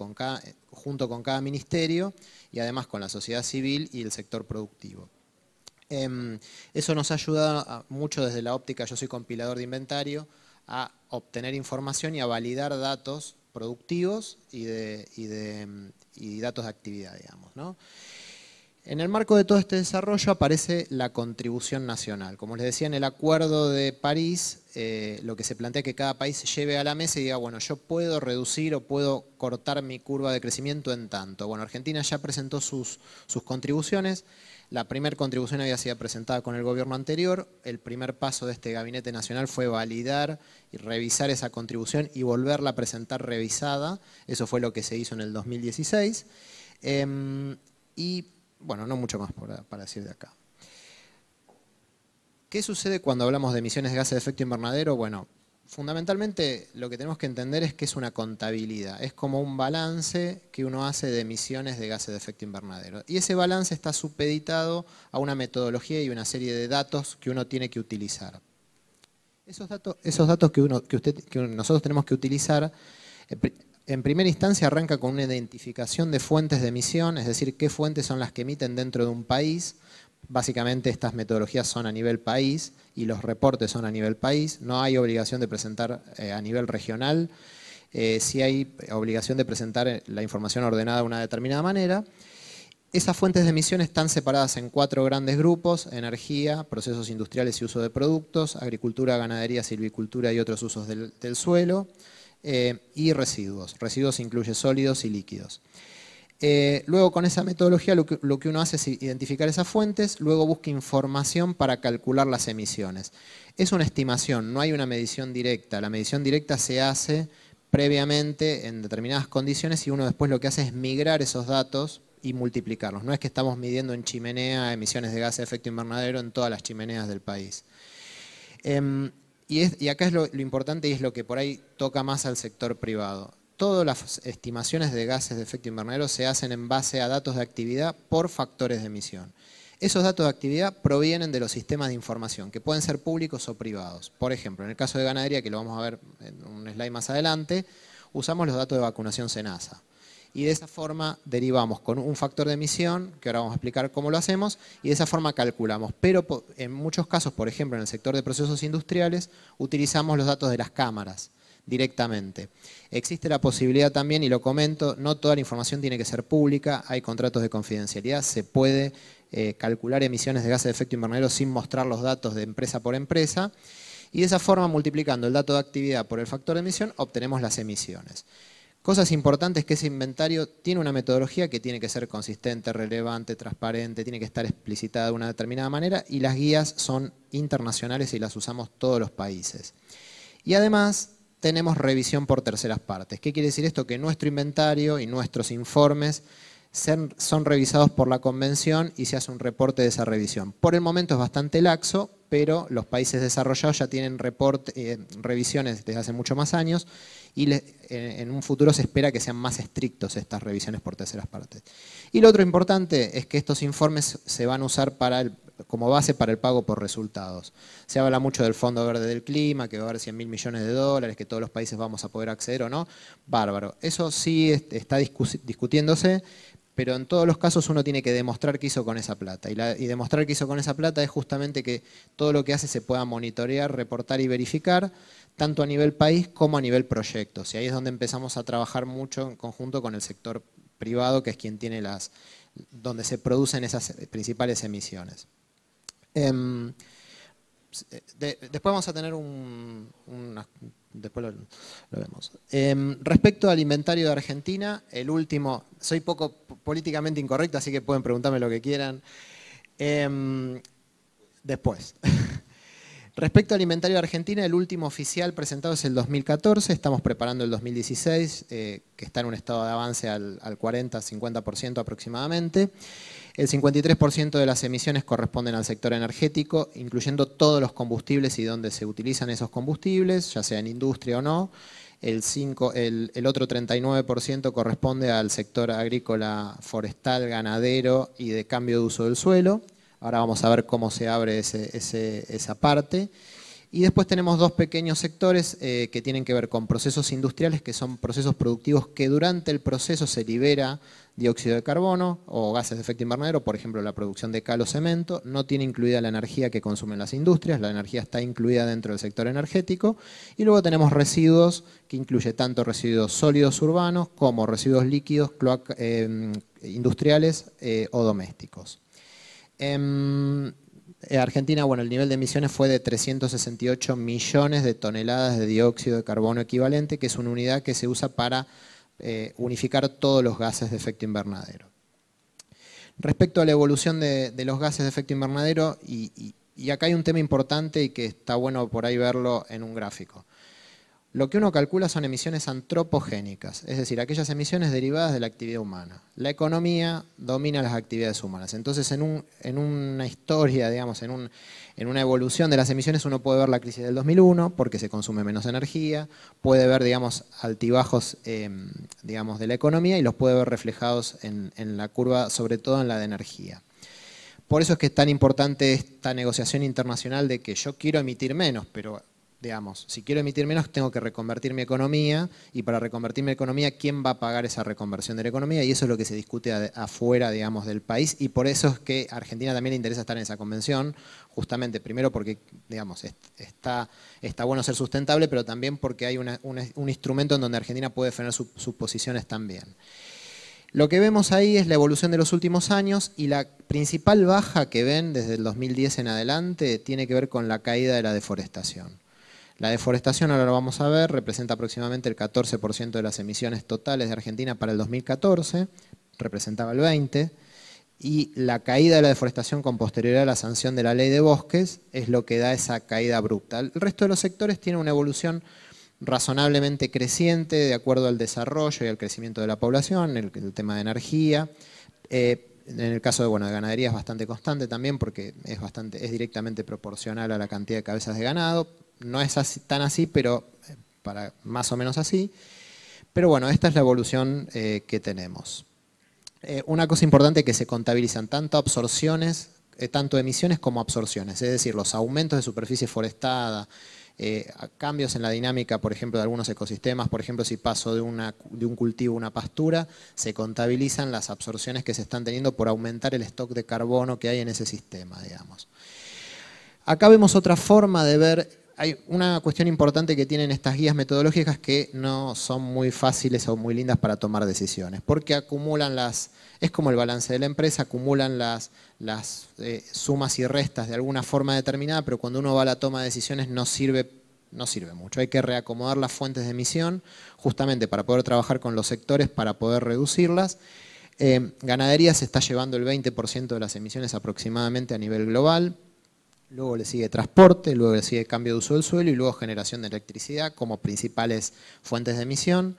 Speaker 3: junto con cada ministerio y además con la sociedad civil y el sector productivo. Eso nos ha ayudado mucho desde la óptica, yo soy compilador de inventario, a obtener información y a validar datos productivos y datos de actividad, digamos, ¿no? En el marco de todo este desarrollo aparece la contribución nacional. Como les decía, en el Acuerdo de París, lo que se plantea es que cada país lleve a la mesa y diga, bueno, yo puedo reducir o puedo cortar mi curva de crecimiento en tanto. Bueno, Argentina ya presentó sus contribuciones. La primera contribución había sido presentada con el gobierno anterior. El primer paso de este Gabinete Nacional fue validar y revisar esa contribución y volverla a presentar revisada. Eso fue lo que se hizo en el 2016. Y bueno, no mucho más para decir de acá. ¿Qué sucede cuando hablamos de emisiones de gases de efecto invernadero? Bueno, fundamentalmente lo que tenemos que entender es que es una contabilidad, es como un balance que uno hace de emisiones de gases de efecto invernadero. Y ese balance está supeditado a una metodología y una serie de datos que uno tiene que utilizar. Esos datos que nosotros tenemos que utilizar, en primera instancia arranca con una identificación de fuentes de emisión, es decir, qué fuentes son las que emiten dentro de un país. Básicamente estas metodologías son a nivel país y los reportes son a nivel país. No hay obligación de presentar a nivel regional. Sí hay obligación de presentar la información ordenada de una determinada manera. Esas fuentes de emisión están separadas en 4 grandes grupos: energía, procesos industriales y uso de productos, agricultura, ganadería, silvicultura y otros usos del suelo, y residuos. Residuos incluye sólidos y líquidos. Luego con esa metodología lo que uno hace es identificar esas fuentes, luego busca información para calcular las emisiones. Es una estimación, no hay una medición directa. La medición directa se hace previamente en determinadas condiciones y uno después lo que hace es migrar esos datos y multiplicarlos. No es que estamos midiendo en chimenea emisiones de gases de efecto invernadero en todas las chimeneas del país. Y acá es lo importante y es lo que por ahí toca más al sector privado. Todas las estimaciones de gases de efecto invernadero se hacen en base a datos de actividad por factores de emisión. Esos datos de actividad provienen de los sistemas de información, que pueden ser públicos o privados. Por ejemplo, en el caso de ganadería, que lo vamos a ver en un slide más adelante, usamos los datos de vacunación SENASA. Y de esa forma derivamos con un factor de emisión, que ahora vamos a explicar cómo lo hacemos, y de esa forma calculamos. Pero en muchos casos, por ejemplo, en el sector de procesos industriales, utilizamos los datos de las cámaras directamente. Existe la posibilidad también, y lo comento, no toda la información tiene que ser pública, hay contratos de confidencialidad, se puede calcular emisiones de gases de efecto invernadero sin mostrar los datos de empresa por empresa, y de esa forma, multiplicando el dato de actividad por el factor de emisión, obtenemos las emisiones. Cosas importantes: que ese inventario tiene una metodología que tiene que ser consistente, relevante, transparente, tiene que estar explicitada de una determinada manera, y las guías son internacionales y las usamos todos los países. Y además tenemos revisión por terceras partes. ¿Qué quiere decir esto? Que nuestro inventario y nuestros informes son revisados por la convención y se hace un reporte de esa revisión. Por el momento es bastante laxo, pero los países desarrollados ya tienen revisiones desde hace mucho más años y en un futuro se espera que sean más estrictos estas revisiones por terceras partes. Y lo otro importante es que estos informes se van a usar como base para el pago por resultados. Se habla mucho del Fondo Verde del Clima, que va a haber 100.000 millones de dólares, que todos los países vamos a poder acceder o no. Bárbaro. Eso sí está discutiéndose, pero en todos los casos uno tiene que demostrar qué hizo con esa plata. Y demostrar qué hizo con esa plata es justamente que todo lo que hace se pueda monitorear, reportar y verificar, tanto a nivel país como a nivel proyectos. Y ahí es donde empezamos a trabajar mucho en conjunto con el sector privado, que es quien tiene donde se producen esas principales emisiones. Después vamos a tener después lo vemos. Respecto al inventario de Argentina, el último, soy poco políticamente incorrecto, así que pueden preguntarme lo que quieran. Después. Respecto al inventario de Argentina, el último oficial presentado es el 2014, estamos preparando el 2016, que está en un estado de avance al 40-50% aproximadamente. El 53% de las emisiones corresponden al sector energético, incluyendo todos los combustibles y donde se utilizan esos combustibles, ya sea en industria o no. El otro 39% corresponde al sector agrícola, forestal, ganadero y de cambio de uso del suelo. Ahora vamos a ver cómo se abre esa parte. Y después tenemos 2 pequeños sectores que tienen que ver con procesos industriales, que son procesos productivos que durante el proceso se libera dióxido de carbono o gases de efecto invernadero, por ejemplo la producción de cal o cemento. No tiene incluida la energía que consumen las industrias, la energía está incluida dentro del sector energético. Y luego tenemos residuos, que incluye tanto residuos sólidos urbanos como residuos líquidos, industriales o domésticos. Argentina, bueno, el nivel de emisiones fue de 368 millones de toneladas de dióxido de carbono equivalente, que es una unidad que se usa para unificar todos los gases de efecto invernadero. Respecto a la evolución de los gases de efecto invernadero, y acá hay un tema importante y que está bueno por ahí verlo en un gráfico. Lo que uno calcula son emisiones antropogénicas, es decir, aquellas emisiones derivadas de la actividad humana. La economía domina las actividades humanas. Entonces, en una historia, digamos, en una evolución de las emisiones, uno puede ver la crisis del 2001, porque se consume menos energía, puede ver, digamos, altibajos, digamos, de la economía y los puede ver reflejados en la curva, sobre todo en la de energía. Por eso es que es tan importante esta negociación internacional de que yo quiero emitir menos, pero digamos, si quiero emitir menos tengo que reconvertir mi economía, y para reconvertir mi economía, ¿quién va a pagar esa reconversión de la economía? Y eso es lo que se discute afuera, digamos, del país, y por eso es que a Argentina también le interesa estar en esa convención, justamente primero porque, digamos, está bueno ser sustentable, pero también porque hay un instrumento en donde Argentina puede defender sus posiciones también. Lo que vemos ahí es la evolución de los últimos años, y la principal baja que ven desde el 2010 en adelante tiene que ver con la caída de la deforestación. La deforestación, ahora lo vamos a ver, representa aproximadamente el 14% de las emisiones totales de Argentina para el 2014, representaba el 20%, y la caída de la deforestación con posterioridad a la sanción de la ley de bosques es lo que da esa caída abrupta. El resto de los sectores tiene una evolución razonablemente creciente de acuerdo al desarrollo y al crecimiento de la población, el tema de energía. En el caso de ganadería es bastante constante también, porque es directamente proporcional a la cantidad de cabezas de ganado. No es tan así, pero más o menos así. Pero bueno, esta es la evolución que tenemos. Una cosa importante es que se contabilizan tanto absorciones, tanto emisiones como absorciones, es decir, los aumentos de superficie forestada, cambios en la dinámica, por ejemplo, de algunos ecosistemas. Por ejemplo, si paso de un cultivo a una pastura, se contabilizan las absorciones que se están teniendo por aumentar el stock de carbono que hay en ese sistema, digamos. Acá vemos otra forma de ver. Hay una cuestión importante que tienen estas guías metodológicas, que no son muy fáciles o muy lindas para tomar decisiones, porque acumulan es como el balance de la empresa, acumulan las sumas y restas de alguna forma determinada, pero cuando uno va a la toma de decisiones no sirve mucho. Hay que reacomodar las fuentes de emisión justamente para poder trabajar con los sectores, para poder reducirlas. Ganadería se está llevando el 20% de las emisiones aproximadamente a nivel global. Luego le sigue transporte, luego le sigue cambio de uso del suelo y luego generación de electricidad como principales fuentes de emisión.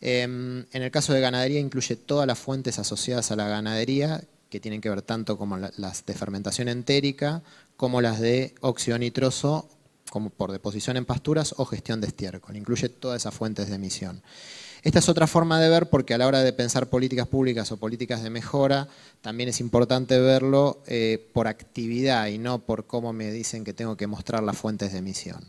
Speaker 3: En el caso de ganadería incluye todas las fuentes asociadas a la ganadería, que tienen que ver tanto como las de fermentación entérica, como las de óxido nitroso, como por deposición en pasturas o gestión de estiércol. Incluye todas esas fuentes de emisión. Esta es otra forma de ver, porque a la hora de pensar políticas públicas o políticas de mejora, también es importante verlo por actividad y no por cómo me dicen que tengo que mostrar las fuentes de emisión.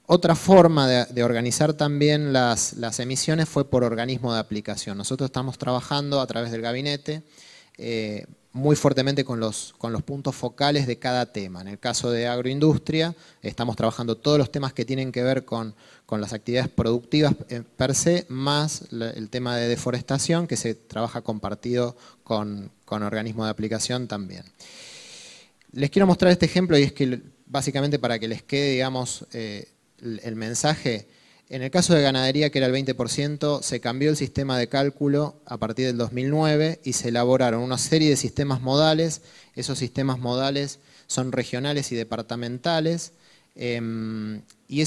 Speaker 3: Otra forma de organizar también las emisiones fue por organismo de aplicación. Nosotros estamos trabajando a través del gabinete muy fuertemente con los puntos focales de cada tema. En el caso de agroindustria, estamos trabajando todos los temas que tienen que ver con las actividades productivas per se, más el tema de deforestación, que se trabaja compartido con organismo de aplicación también. Les quiero mostrar este ejemplo, y es que básicamente para que les quede, digamos, el mensaje. En el caso de ganadería, que era el 20%, se cambió el sistema de cálculo a partir del 2009 y se elaboraron una serie de sistemas modales. Esos sistemas modales son regionales y departamentales, y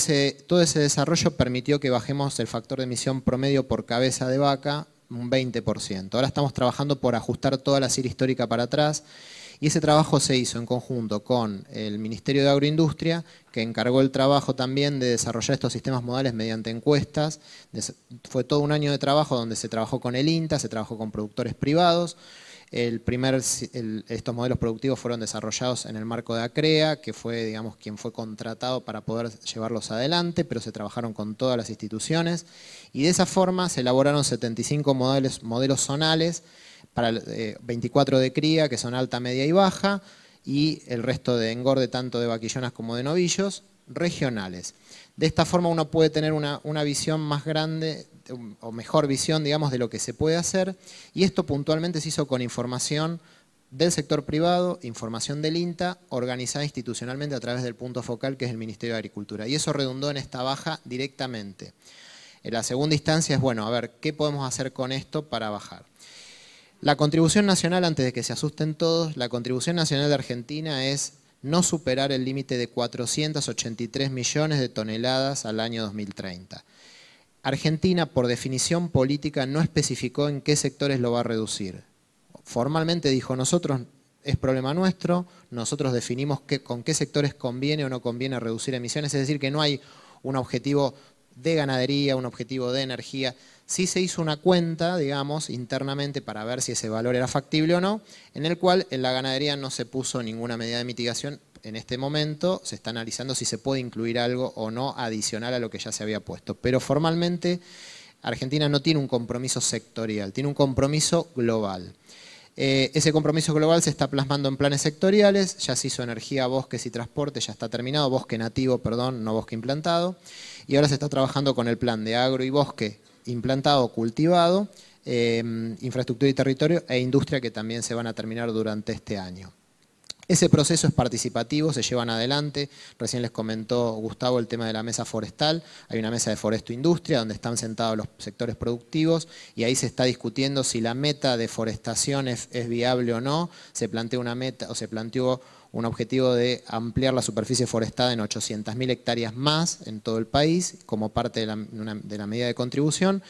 Speaker 3: todo ese desarrollo permitió que bajemos el factor de emisión promedio por cabeza de vaca un 20%. Ahora estamos trabajando por ajustar toda la serie histórica para atrás, y ese trabajo se hizo en conjunto con el Ministerio de Agroindustria, que encargó el trabajo también de desarrollar estos sistemas modales mediante encuestas. Fue todo un año de trabajo donde se trabajó con el INTA, se trabajó con productores privados. Estos modelos productivos fueron desarrollados en el marco de ACREA, que fue, digamos, quien fue contratado para poder llevarlos adelante, pero se trabajaron con todas las instituciones, y de esa forma se elaboraron 75 modelos zonales, para 24 de cría, que son alta, media y baja, y el resto de engorde tanto de vaquillonas como de novillos, regionales. De esta forma uno puede tener una visión más grande, o mejor visión, digamos, de lo que se puede hacer, y esto puntualmente se hizo con información del sector privado, información del INTA, organizada institucionalmente a través del punto focal que es el Ministerio de Agricultura, y eso redundó en esta baja directamente. En la segunda instancia es, bueno, a ver, ¿qué podemos hacer con esto para bajar? La contribución nacional, antes de que se asusten todos, la contribución nacional de Argentina es no superar el límite de 483 millones de toneladas al año 2030. Argentina, por definición política, no especificó en qué sectores lo va a reducir. Formalmente dijo, nosotros es problema nuestro, nosotros definimos con qué sectores conviene o no conviene reducir emisiones, es decir, que no hay un objetivo de ganadería, un objetivo de energía. Sí se hizo una cuenta, digamos, internamente para ver si ese valor era factible o no, en el cual en la ganadería no se puso ninguna medida de mitigación. En este momento se está analizando si se puede incluir algo o no adicional a lo que ya se había puesto. Pero formalmente Argentina no tiene un compromiso sectorial, tiene un compromiso global. Ese compromiso global se está plasmando en planes sectoriales, ya se hizo energía, bosques y transporte, ya está terminado, bosque nativo, perdón, no bosque implantado, y ahora se está trabajando con el plan de agro y bosque implantado, cultivado, infraestructura y territorio e industria que también se van a terminar durante este año. Ese proceso es participativo, se llevan adelante. Recién les comentó Gustavo el tema de la mesa forestal. Hay una mesa de Foresto Industria donde están sentados los sectores productivos y ahí se está discutiendo si la meta de forestación es viable o no. Se plantea una meta o se planteó un objetivo de ampliar la superficie forestada en 800.000 hectáreas más en todo el país como parte de la medida de contribución.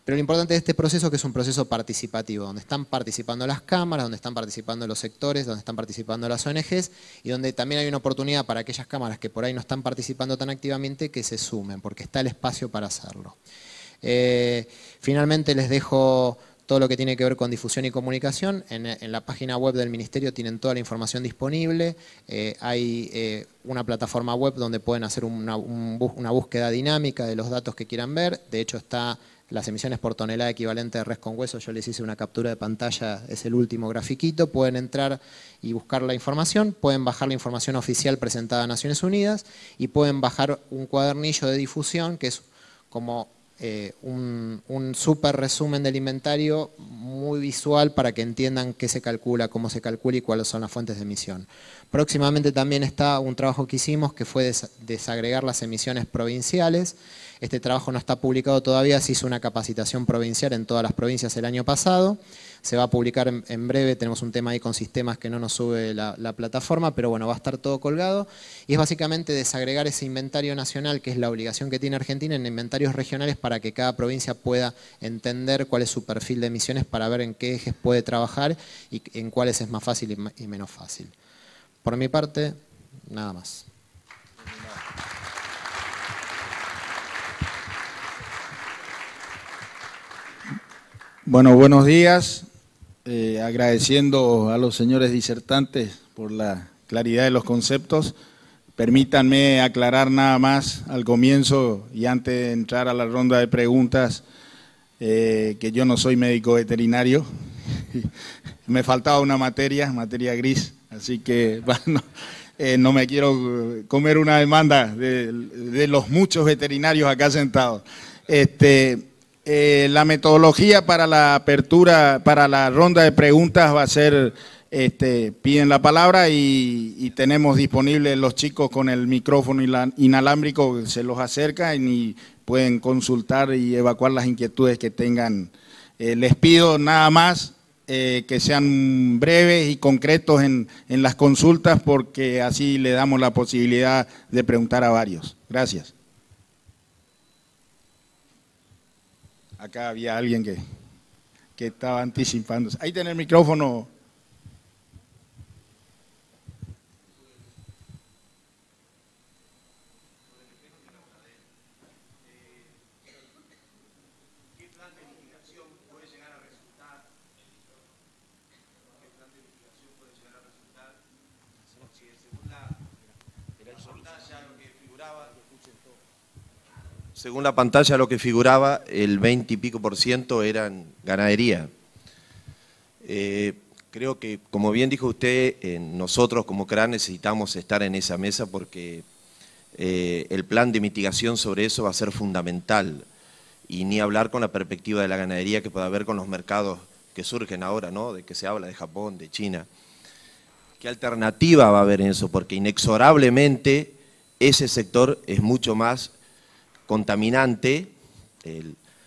Speaker 3: Pero lo importante de este proceso es que es un proceso participativo, donde están participando las cámaras, donde están participando los sectores, donde están participando las ONGs y donde también hay una oportunidad para aquellas cámaras que por ahí no están participando tan activamente que se sumen, porque está el espacio para hacerlo. Finalmente les dejo todo lo que tiene que ver con difusión y comunicación. En la página web del Ministerio tienen toda la información disponible. Hay una plataforma web donde pueden hacer una búsqueda dinámica de los datos que quieran ver. De hecho está las emisiones por tonelada equivalente de res con hueso, yo les hice una captura de pantalla, es el último grafiquito, pueden entrar y buscar la información, pueden bajar la información oficial presentada a Naciones Unidas y pueden bajar un cuadernillo de difusión que es como un súper resumen del inventario muy visual para que entiendan qué se calcula, cómo se calcula y cuáles son las fuentes de emisión. Próximamente también está un trabajo que hicimos que fue desagregar las emisiones provinciales. Este trabajo no está publicado todavía, se hizo una capacitación provincial en todas las provincias el año pasado. Se va a publicar en breve, tenemos un tema ahí con sistemas que no nos sube la plataforma, pero bueno, va a estar todo colgado. Y es básicamente desagregar ese inventario nacional, que es la obligación que tiene Argentina, en inventarios regionales para que cada provincia pueda entender cuál es su perfil de emisiones para ver en qué ejes puede trabajar y en cuáles es más fácil y menos fácil. Por mi parte, nada más.
Speaker 4: Bueno, buenos días. Agradeciendo a los señores disertantes por la claridad de los conceptos. Permítanme aclarar nada más al comienzo y antes de entrar a la ronda de preguntas que yo no soy médico veterinario. Me faltaba una materia gris, así que bueno, no me quiero comer una demanda de los muchos veterinarios acá sentados. La metodología para la apertura, para la ronda de preguntas va a ser, piden la palabra y tenemos disponibles los chicos con el micrófono inalámbrico, se los acercan y pueden consultar y evacuar las inquietudes que tengan. Les pido nada más que sean breves y concretos en las consultas porque así le damos la posibilidad de preguntar a varios. Gracias. Acá había alguien que estaba anticipándose. Ahí tiene el micrófono.
Speaker 5: ¿Qué plan de mitigación puede llegar a resultar? ¿Qué plan de mitigación puede llegar a resultar? Porque según la pantalla lo que figuraba, según la pantalla lo que figuraba, el 20 y pico % eran ganadería. Creo que, como bien dijo usted, nosotros como CRAN necesitamos estar en esa mesa porque el plan de mitigación sobre eso va a ser fundamental. Y ni hablar con la perspectiva de la ganadería que pueda haber con los mercados que surgen ahora, ¿no? De que se habla de Japón, de China. ¿Qué alternativa va a haber en eso? Porque inexorablemente ese sector es mucho más contaminante,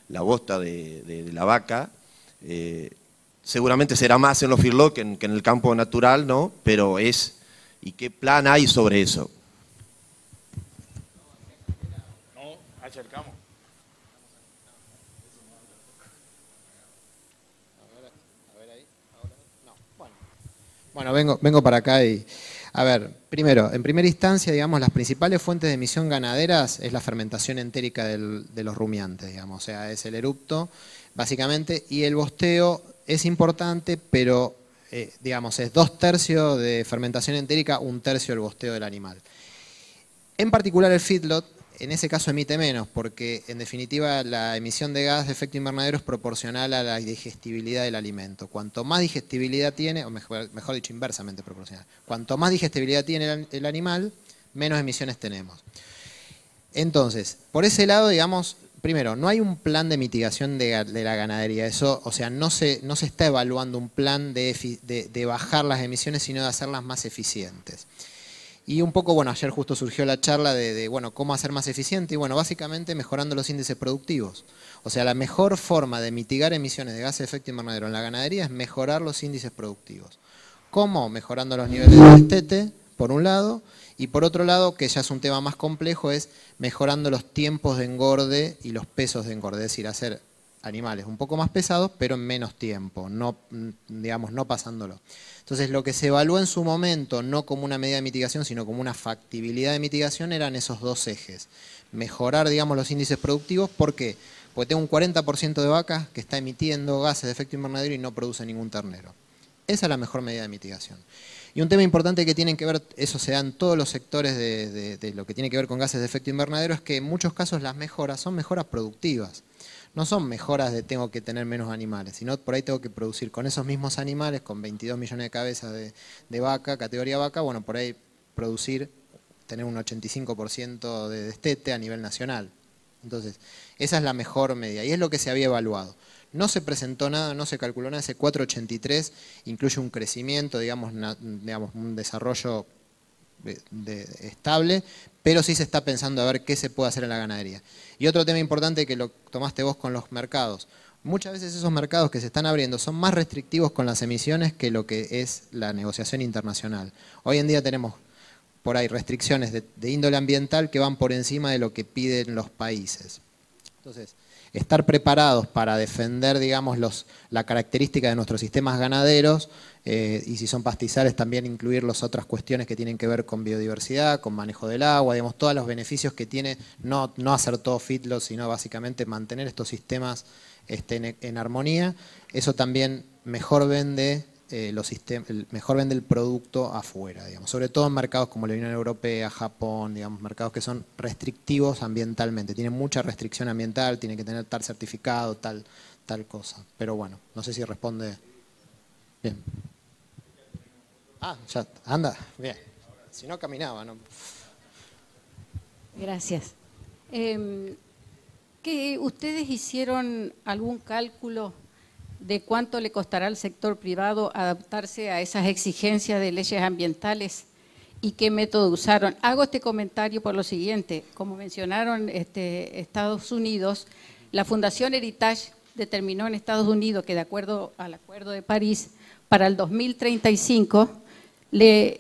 Speaker 5: la bosta de la vaca, seguramente será más en los feedlot que en el campo natural, ¿no? Pero ¿y qué plan hay sobre eso?
Speaker 4: No, acercamos.
Speaker 3: Bueno, vengo para acá y, a ver, primero, en primera instancia, digamos, las principales fuentes de emisión ganaderas es la fermentación entérica de los rumiantes, digamos, o sea, es el erupto, básicamente, y el bosteo es importante, pero, digamos, es 2/3 de fermentación entérica, 1/3 del bosteo del animal. En particular el feedlot, en ese caso emite menos, porque en definitiva la emisión de gas de efecto invernadero es proporcional a la digestibilidad del alimento. Cuanto más digestibilidad tiene, o mejor dicho, inversamente proporcional, cuanto más digestibilidad tiene el animal, menos emisiones tenemos. Entonces, por ese lado, digamos, primero, no hay un plan de mitigación de la ganadería. Eso, o sea, no se está evaluando un plan de bajar las emisiones, sino de hacerlas más eficientes. Y un poco, bueno, ayer justo surgió la charla de bueno, cómo hacer más eficiente, y bueno, básicamente mejorando los índices productivos. O sea, la mejor forma de mitigar emisiones de gases de efecto invernadero en la ganadería es mejorar los índices productivos. ¿Cómo? Mejorando los niveles de destete, por un lado, y por otro lado, que ya es un tema más complejo, es mejorando los tiempos de engorde y los pesos de engorde, es decir, hacer animales un poco más pesados, pero en menos tiempo, no, digamos, no pasándolo. Entonces, lo que se evaluó en su momento, no como una medida de mitigación, sino como una factibilidad de mitigación, eran esos dos ejes. Mejorar, digamos, los índices productivos, ¿por qué? Porque tengo un 40% de vacas que está emitiendo gases de efecto invernadero y no produce ningún ternero. Esa es la mejor medida de mitigación. Y un tema importante que tienen que ver, eso se da en todos los sectores de lo que tiene que ver con gases de efecto invernadero, es que en muchos casos las mejoras son mejoras productivas. No son mejoras de tengo que tener menos animales, sino por ahí tengo que producir con esos mismos animales, con 22 millones de cabezas de vaca, categoría vaca, bueno, por ahí producir, tener un 85% de destete a nivel nacional. Entonces, esa es la mejor medida y es lo que se había evaluado. No se presentó nada, no se calculó nada, ese 483 incluye un crecimiento, digamos un desarrollo estable, pero sí se está pensando a ver qué se puede hacer en la ganadería. Y otro tema importante que lo tomaste vos con los mercados. Muchas veces esos mercados que se están abriendo son más restrictivos con las emisiones que lo que es la negociación internacional. Hoy en día tenemos por ahí restricciones de índole ambiental que van por encima de lo que piden los países. Entonces, estar preparados para defender, digamos, la característica de nuestros sistemas ganaderos, y si son pastizales también incluir las otras cuestiones que tienen que ver con biodiversidad, con manejo del agua, digamos, todos los beneficios que tiene no hacer todo feedlot, sino básicamente mantener estos sistemas en armonía. Eso también mejor vende mejor vende el producto afuera, digamos, sobre todo en mercados como la Unión Europea, Japón, digamos, mercados que son restrictivos ambientalmente, tienen mucha restricción ambiental, tienen que tener tal certificado, tal cosa. Pero bueno, no sé si responde bien. Ah, ya, anda, bien. Si no caminaba, ¿no?
Speaker 6: Gracias. ¿Que ustedes hicieron algún cálculo de cuánto le costará al sector privado adaptarse a esas exigencias de leyes ambientales y qué método usaron? Hago este comentario por lo siguiente. Como mencionaron Estados Unidos, la Fundación Heritage determinó en Estados Unidos que de acuerdo al Acuerdo de París, para el 2035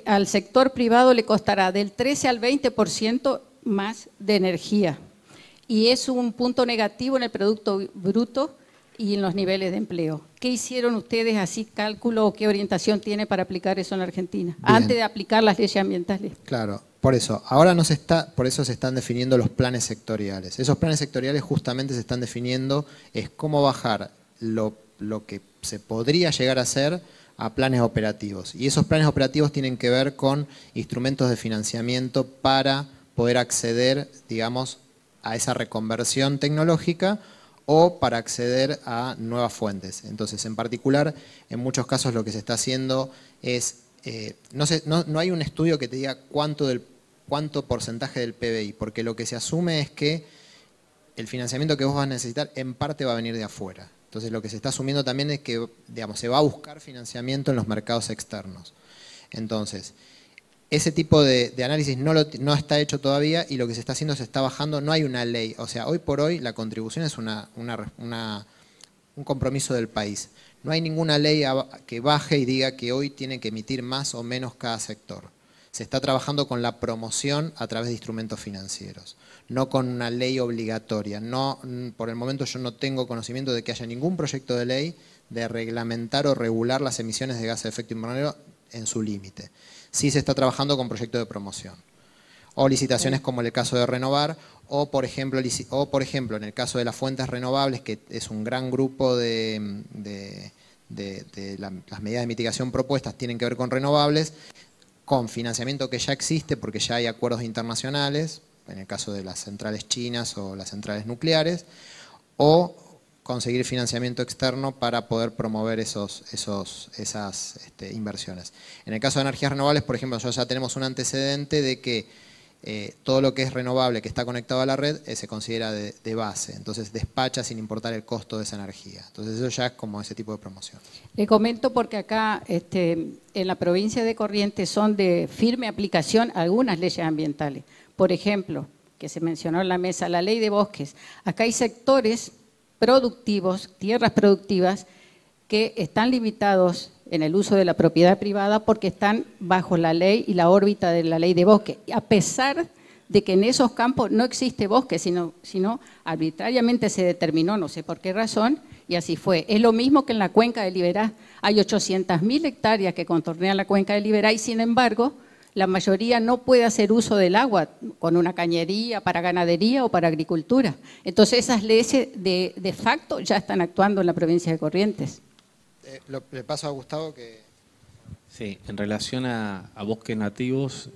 Speaker 6: al sector privado le costará del 13 al 20% más de energía. Y es un punto negativo en el Producto Bruto y en los niveles de empleo. ¿Qué hicieron ustedes así, cálculo o qué orientación tiene para aplicar eso en la Argentina? Bien. Antes de aplicar las leyes ambientales.
Speaker 3: Claro, por eso. Ahora por eso se están definiendo los planes sectoriales. Esos planes sectoriales justamente se están definiendo es cómo bajar lo que se podría llegar a hacer a planes operativos. Y esos planes operativos tienen que ver con instrumentos de financiamiento para poder acceder, digamos, a esa reconversión tecnológica o para acceder a nuevas fuentes. Entonces, en particular, en muchos casos lo que se está haciendo es, no hay un estudio que te diga cuánto porcentaje del PBI, porque lo que se asume es que el financiamiento que vos vas a necesitar en parte va a venir de afuera. Entonces, lo que se está asumiendo también es que, digamos, se va a buscar financiamiento en los mercados externos. Entonces, ese tipo de análisis no está hecho todavía y lo que se está haciendo se está bajando, no hay una ley. O sea, hoy por hoy la contribución es un compromiso del país. No hay ninguna ley que baje y diga que hoy tiene que emitir más o menos cada sector. Se está trabajando con la promoción a través de instrumentos financieros, no con una ley obligatoria. No, por el momento yo no tengo conocimiento de que haya ningún proyecto de ley de reglamentar o regular las emisiones de gases de efecto invernadero en su límite. Sí se está trabajando con proyectos de promoción. O licitaciones como en el caso de Renovar, o por ejemplo en el caso de las fuentes renovables, que es un gran grupo de las medidas de mitigación propuestas tienen que ver con renovables, con financiamiento que ya existe porque ya hay acuerdos internacionales, en el caso de las centrales chinas o las centrales nucleares, o conseguir financiamiento externo para poder promover esas inversiones. En el caso de energías renovables, por ejemplo, ya tenemos un antecedente de que todo lo que es renovable que está conectado a la red se considera de base, entonces despacha sin importar el costo de esa energía. Entonces eso ya es como ese tipo de promoción.
Speaker 6: Le comento porque acá en la provincia de Corrientes son de firme aplicación algunas leyes ambientales. Por ejemplo, que se mencionó en la mesa, la ley de bosques. Acá hay sectores productivos, tierras productivas, que están limitados en el uso de la propiedad privada porque están bajo la ley y la órbita de la ley de bosque, a pesar de que en esos campos no existe bosque, sino arbitrariamente se determinó, no sé por qué razón, y así fue. Es lo mismo que en la cuenca de Liberá. Hay 800.000 hectáreas que contornean la cuenca de Liberá y sin embargo la mayoría no puede hacer uso del agua con una cañería para ganadería o para agricultura. Entonces esas leyes de facto ya están actuando en la provincia de Corrientes.
Speaker 3: Le paso a Gustavo que...
Speaker 2: Sí, en relación a bosques nativos,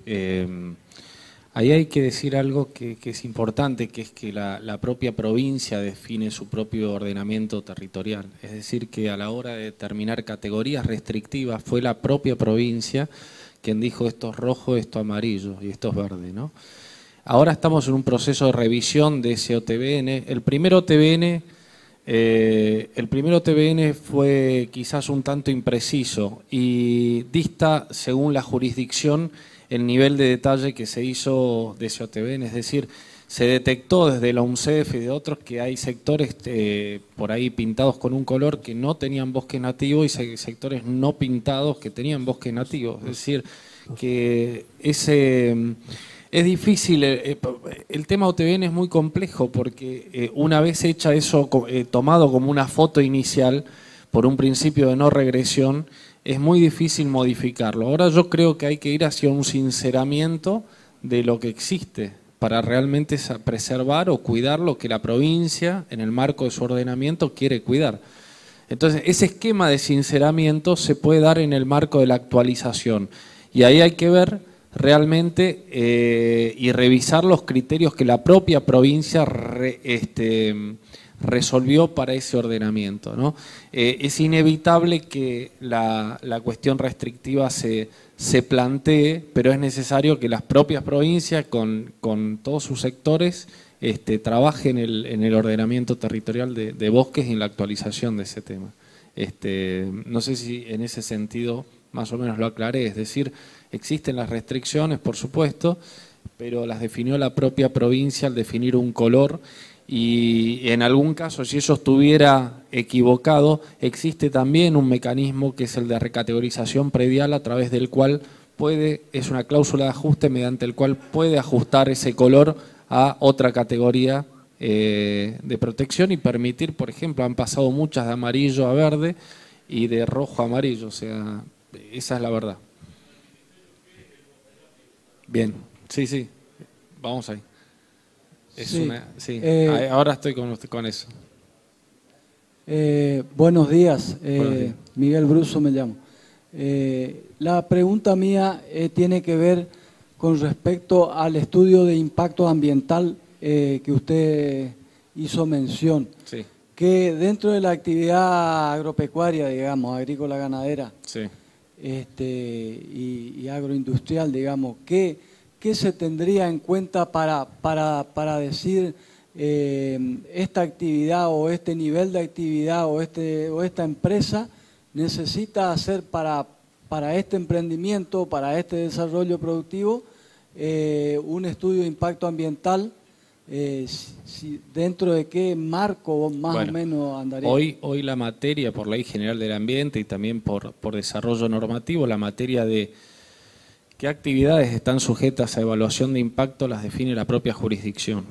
Speaker 2: ahí hay que decir algo que es importante, que es que la propia provincia define su propio ordenamiento territorial. Es decir, que a la hora de determinar categorías restrictivas fue la propia provincia quien dijo esto es rojo, esto es amarillo y esto es verde, ¿no? Ahora estamos en un proceso de revisión de ese OTBN. El primer OTBN fue quizás un tanto impreciso y dista, según la jurisdicción, el nivel de detalle que se hizo de ese OTBN. Es decir, se detectó desde la UNCEF y de otros que hay sectores por ahí pintados con un color que no tenían bosque nativo y sectores no pintados que tenían bosque nativo. Es decir, que es difícil, el tema OTBN es muy complejo porque una vez hecha eso, tomado como una foto inicial por un principio de no regresión, es muy difícil modificarlo. Ahora yo creo que hay que ir hacia un sinceramiento de lo que existe para realmente preservar o cuidar lo que la provincia, en el marco de su ordenamiento, quiere cuidar. Entonces, ese esquema de sinceramiento se puede dar en el marco de la actualización. Y ahí hay que ver realmente y revisar los criterios que la propia provincia resolvió para ese ordenamiento, ¿no? Es inevitable que la cuestión restrictiva se plantee, pero es necesario que las propias provincias con todos sus sectores trabajen en el ordenamiento territorial de bosques y en la actualización de ese tema. No sé si en ese sentido más o menos lo aclaré, es decir, existen las restricciones, por supuesto, pero las definió la propia provincia al definir un color. Y en algún caso, si eso estuviera equivocado, existe también un mecanismo que es el de recategorización predial a través del cual es una cláusula de ajuste mediante el cual puede ajustar ese color a otra categoría de protección y permitir, por ejemplo, han pasado muchas de amarillo a verde y de rojo a amarillo, o sea, esa es la verdad. Bien, sí, vamos ahí. Ahora estoy con eso.
Speaker 7: Buenos días, Miguel Bruso me llamo. La pregunta mía tiene que ver con respecto al estudio de impacto ambiental que usted hizo mención. Sí. Que dentro de la actividad agropecuaria, digamos, agrícola ganadera, sí, y agroindustrial, digamos, ¿qué se tendría en cuenta para decir esta actividad o este nivel de actividad o esta empresa necesita hacer para este emprendimiento, para este desarrollo productivo, un estudio de impacto ambiental ¿dentro de qué marco más o menos andaría?
Speaker 2: Hoy la materia, por Ley General del Ambiente y también por desarrollo normativo, la materia de qué actividades están sujetas a evaluación de impacto las define la propia jurisdicción,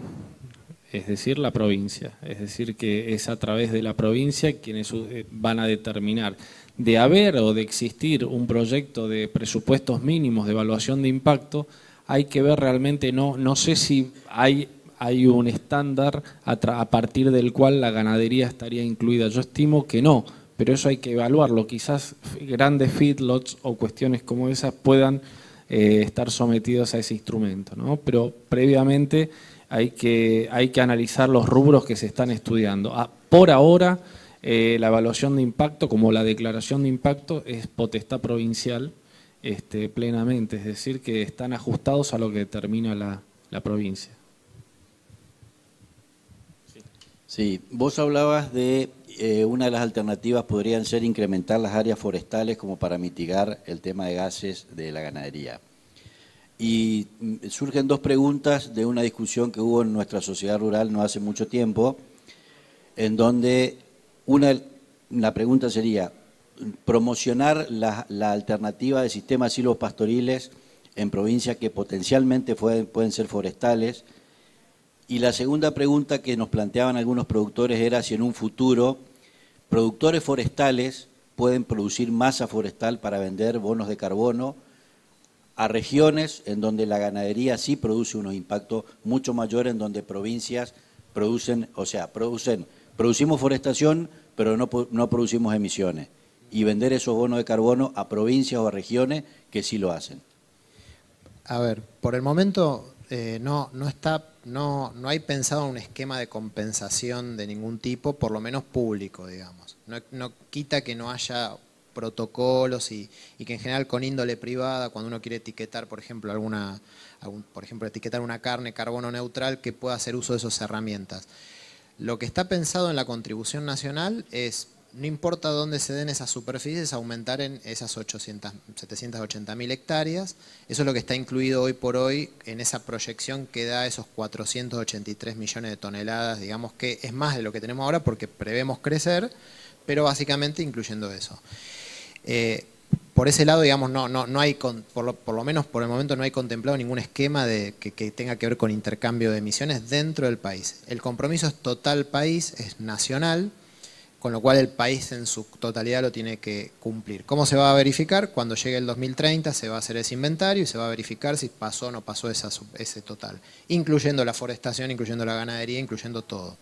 Speaker 2: es decir, la provincia. Es decir, que es a través de la provincia quienes van a determinar. De haber o de existir un proyecto de presupuestos mínimos de evaluación de impacto, hay que ver realmente, no sé si hay un estándar a partir del cual la ganadería estaría incluida. Yo estimo que no, pero eso hay que evaluarlo. Quizás grandes feedlots o cuestiones como esas puedan estar sometidos a ese instrumento, ¿no? Pero previamente hay que analizar los rubros que se están estudiando. Por ahora, la evaluación de impacto, como la declaración de impacto, es potestad provincial plenamente, es decir, que están ajustados a lo que determina la provincia.
Speaker 8: Sí, vos hablabas de una de las alternativas podrían ser incrementar las áreas forestales como para mitigar el tema de gases de la ganadería. Y surgen dos preguntas de una discusión que hubo en nuestra sociedad rural no hace mucho tiempo, en donde la pregunta sería promocionar la alternativa de sistemas silvopastoriles en provincias que potencialmente pueden ser forestales. Y la segunda pregunta que nos planteaban algunos productores era si en un futuro productores forestales pueden producir masa forestal para vender bonos de carbono a regiones en donde la ganadería sí produce unos impactos mucho mayores, en donde provincias producimos forestación, pero no producimos emisiones, y vender esos bonos de carbono a provincias o a regiones que sí lo hacen.
Speaker 3: A ver, por el momento no hay pensado un esquema de compensación de ningún tipo, por lo menos público, digamos. No quita que no haya protocolos y que en general con índole privada, cuando uno quiere etiquetar, por ejemplo, etiquetar una carne carbono neutral, que pueda hacer uso de esas herramientas. Lo que está pensado en la contribución nacional es, no importa dónde se den esas superficies, aumentar en esas 780.000 hectáreas. Eso es lo que está incluido hoy por hoy en esa proyección que da esos 483 millones de toneladas, digamos que es más de lo que tenemos ahora porque prevemos crecer, pero básicamente incluyendo eso. Por ese lado, digamos, no hay, por lo menos por el momento no hay contemplado ningún esquema que tenga que ver con intercambio de emisiones dentro del país. El compromiso es total país, es nacional, con lo cual el país en su totalidad lo tiene que cumplir. ¿Cómo se va a verificar? Cuando llegue el 2030 se va a hacer ese inventario y se va a verificar si pasó o no pasó ese total, incluyendo la forestación, incluyendo la ganadería, incluyendo todo.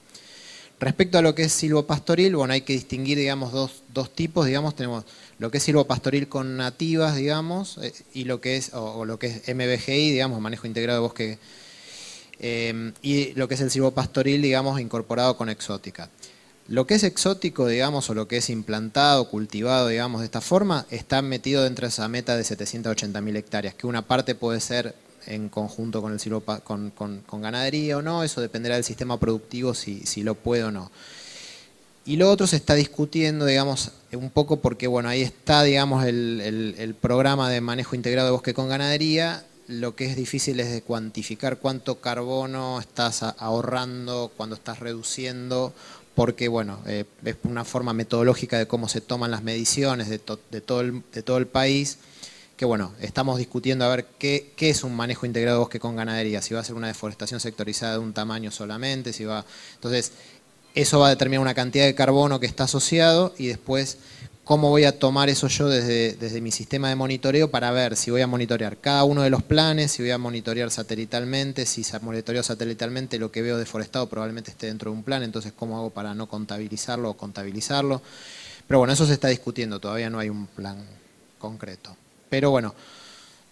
Speaker 3: Respecto a lo que es silvopastoril, bueno, hay que distinguir, digamos, dos tipos, digamos, tenemos lo que es silvopastoril con nativas, digamos, y lo que es, lo que es MBGI, digamos, manejo integrado de bosque, y lo que es el silvopastoril, digamos, incorporado con exótica. Lo que es exótico, digamos, o lo que es implantado, cultivado, digamos, de esta forma, está metido dentro de esa meta de 780.000 hectáreas, que una parte puede ser en conjunto con el con ganadería o no, eso dependerá del sistema productivo si lo puede o no. Y lo otro se está discutiendo, digamos, un poco porque, bueno, ahí está, digamos, el programa de manejo integrado de bosque con ganadería. Lo que es difícil es de cuantificar cuánto carbono estás ahorrando cuando estás reduciendo, porque, bueno, es una forma metodológica de cómo se toman las mediciones de todo el país, que, bueno, estamos discutiendo a ver qué es un manejo integrado de bosque con ganadería, si va a ser una deforestación sectorizada de un tamaño solamente, si va... Entonces, eso va a determinar una cantidad de carbono que está asociado y después cómo voy a tomar eso yo desde mi sistema de monitoreo para ver si voy a monitorear cada uno de los planes, si voy a monitorear satelitalmente, si se monitoreo satelitalmente lo que veo deforestado probablemente esté dentro de un plan, entonces cómo hago para no contabilizarlo o contabilizarlo. Pero bueno, eso se está discutiendo, todavía no hay un plan concreto. Pero bueno,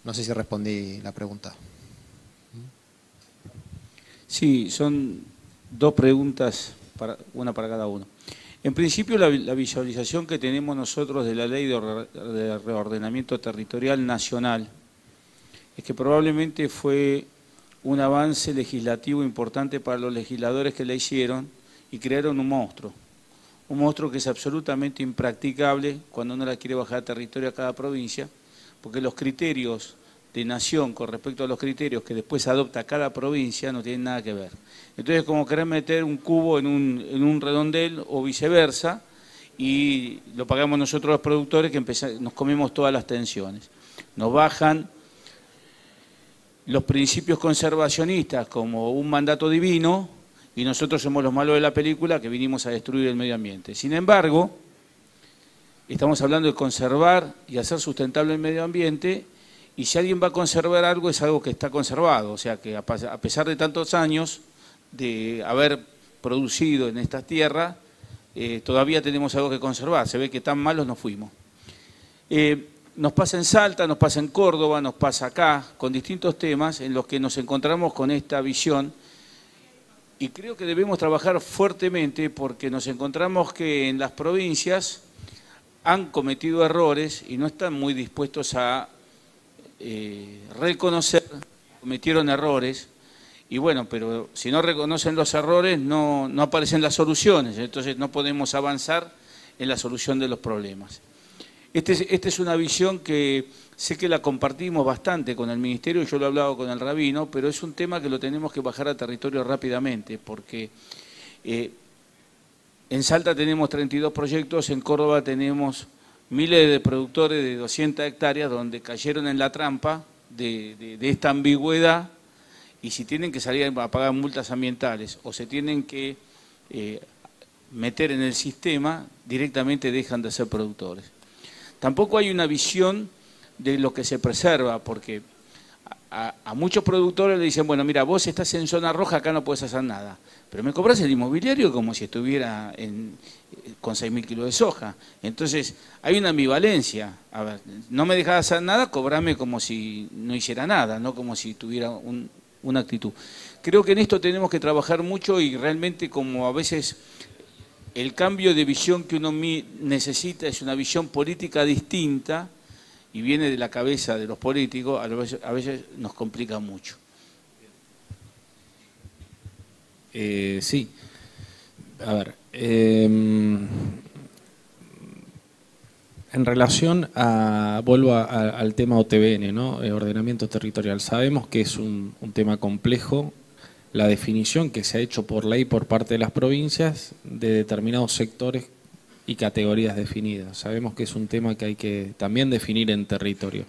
Speaker 3: no sé si respondí la pregunta.
Speaker 9: Sí, son dos preguntas, una para cada uno. En principio, la visualización que tenemos nosotros de la Ley de Reordenamiento Territorial Nacional es que probablemente fue un avance legislativo importante para los legisladores que la hicieron y crearon un monstruo que es absolutamente impracticable cuando uno la quiere bajar a territorio a cada provincia, porque los criterios de nación con respecto a los criterios que después adopta cada provincia no tienen nada que ver. Entonces es como querer meter un cubo en un redondel o viceversa, y lo pagamos nosotros los productores que nos comemos todas las tensiones. Nos bajan los principios conservacionistas como un mandato divino y nosotros somos los malos de la película que vinimos a destruir el medio ambiente. Sin embargo, estamos hablando de conservar y hacer sustentable el medio ambiente, y si alguien va a conservar algo es algo que está conservado, o sea que a pesar de tantos años de haber producido en esta tierra, todavía tenemos algo que conservar. Se ve que tan malos nos fuimos. Nos pasa en Salta, nos pasa en Córdoba, nos pasa acá, con distintos temas en los que nos encontramos con esta visión, y creo que debemos trabajar fuertemente porque nos encontramos que en las provincias han cometido errores y no están muy dispuestos a reconocer que cometieron errores. Y bueno, pero si no reconocen los errores no aparecen las soluciones, entonces no podemos avanzar en la solución de los problemas. Esta es una visión que sé que la compartimos bastante con el Ministerio, y yo lo he hablado con el Rabino, pero es un tema que lo tenemos que bajar a territorio rápidamente, porque en Salta tenemos 32 proyectos, en Córdoba tenemos miles de productores de 200 hectáreas donde cayeron en la trampa de esta ambigüedad, y si tienen que salir a pagar multas ambientales o se tienen que meter en el sistema, directamente dejan de ser productores. Tampoco hay una visión de lo que se preserva, porque a muchos productores le dicen, bueno, mira, vos estás en zona roja, acá no puedes hacer nada, pero me cobras el inmobiliario como si estuviera con 6.000 kilos de soja. Entonces, hay una ambivalencia. A ver, no me dejas hacer nada, cobrame como si no hiciera nada, no como si tuviera una actitud. Creo que en esto tenemos que trabajar mucho, y realmente, como a veces el cambio de visión que uno necesita es una visión política distinta y viene de la cabeza de los políticos, a veces nos complica mucho.
Speaker 2: Sí, a ver, en relación vuelvo al tema OTBN, ¿no? Ordenamiento territorial. Sabemos que es un tema complejo, la definición que se ha hecho por ley por parte de las provincias de determinados sectores y categorías definidas. Sabemos que es un tema que hay que también definir en territorio.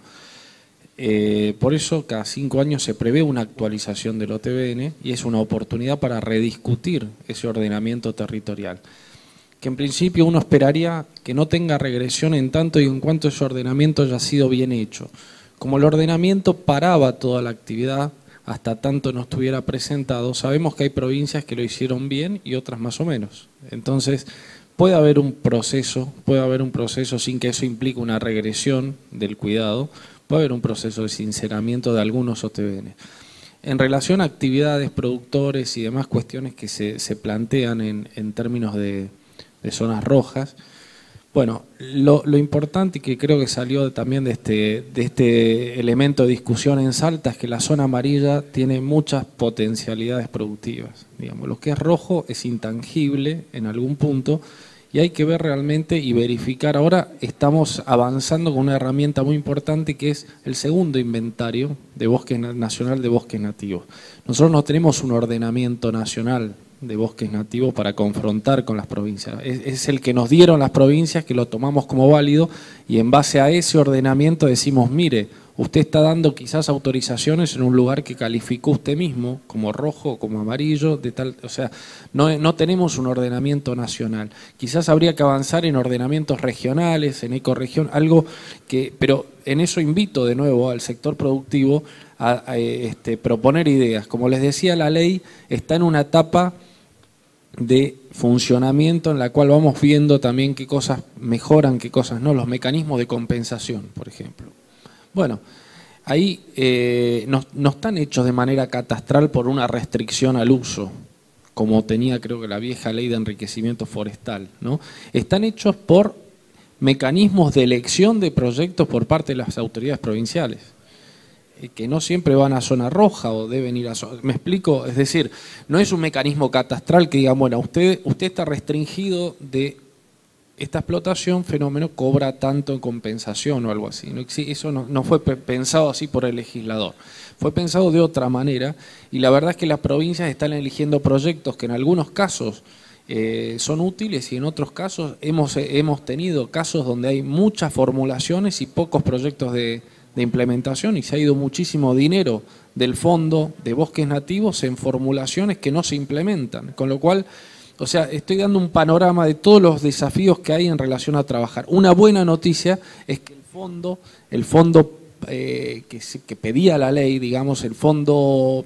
Speaker 2: Por eso cada 5 años se prevé una actualización del OTBN, y es una oportunidad para rediscutir ese ordenamiento territorial, que en principio uno esperaría que no tenga regresión en tanto y en cuanto ese ordenamiento haya sido bien hecho. Como el ordenamiento paraba toda la actividad hasta tanto no estuviera presentado, sabemos que hay provincias que lo hicieron bien y otras más o menos. Entonces, puede haber un proceso sin que eso implique una regresión del cuidado, puede haber un proceso de sinceramiento de algunos OTBN. En relación a actividades, productores y demás cuestiones que se plantean en términos de zonas rojas, bueno, lo importante, y que creo que salió también de este elemento de discusión en Salta, es que la zona amarilla tiene muchas potencialidades productivas. Digamos, lo que es rojo es intangible en algún punto, y hay que ver realmente y verificar. Ahora estamos avanzando con una herramienta muy importante, que es el segundo inventario de bosques nacional de bosques nativos. Nosotros no tenemos un ordenamiento nacional de bosques nativos para confrontar con las provincias. Es el que nos dieron las provincias, que lo tomamos como válido, y en base a ese ordenamiento decimos, mire, usted está dando quizás autorizaciones en un lugar que calificó usted mismo como rojo, como amarillo, de tal, o sea, no tenemos un ordenamiento nacional. Quizás habría que avanzar en ordenamientos regionales, en ecorregión, algo que, pero en eso invito de nuevo al sector productivo a proponer ideas. Como les decía, la ley está en una etapa de funcionamiento en la cual vamos viendo también qué cosas mejoran, qué cosas no, los mecanismos de compensación, por ejemplo. Bueno, ahí no están hechos de manera catastral por una restricción al uso, como tenía creo que la vieja ley de enriquecimiento forestal, ¿no? Están hechos por mecanismos de elección de proyectos por parte de las autoridades provinciales, que no siempre van a zona roja o deben ir a zona... ¿Me explico? Es decir, no es un mecanismo catastral que diga, bueno, usted está restringido de
Speaker 10: esta explotación, fenómeno, cobra tanto en compensación o algo así. Eso no fue pensado así por el legislador. Fue pensado de otra manera y la verdad es que las provincias están eligiendo proyectos que en algunos casos son útiles y en otros casos hemos tenido casos donde hay muchas formulaciones y pocos proyectos de implementación y se ha ido muchísimo dinero del fondo de bosques nativos en formulaciones que no se implementan, con lo cual, o sea, estoy dando un panorama de todos los desafíos que hay en relación a trabajar. Una buena noticia es que el fondo que pedía la ley, digamos, el fondo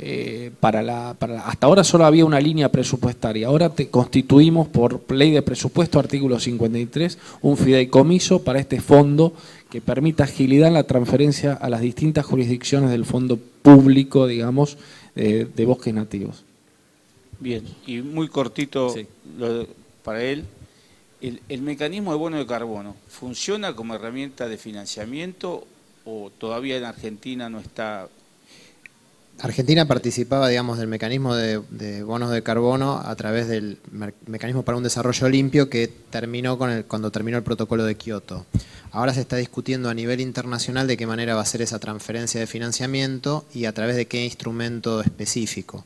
Speaker 10: hasta ahora solo había una línea presupuestaria, ahora constituimos por ley de presupuesto, artículo 53, un fideicomiso para este fondo que permita agilidad en la transferencia a las distintas jurisdicciones del fondo público, digamos, de bosques nativos.
Speaker 9: Bien, y muy cortito
Speaker 10: Sí.
Speaker 9: Para él, el mecanismo de bono de carbono, ¿funciona como herramienta de financiamiento o todavía en Argentina no está?
Speaker 3: Argentina participaba, digamos, del mecanismo de bonos de carbono a través del mecanismo para un desarrollo limpio que terminó cuando terminó el protocolo de Kioto. Ahora se está discutiendo a nivel internacional de qué manera va a ser esa transferencia de financiamiento y a través de qué instrumento específico.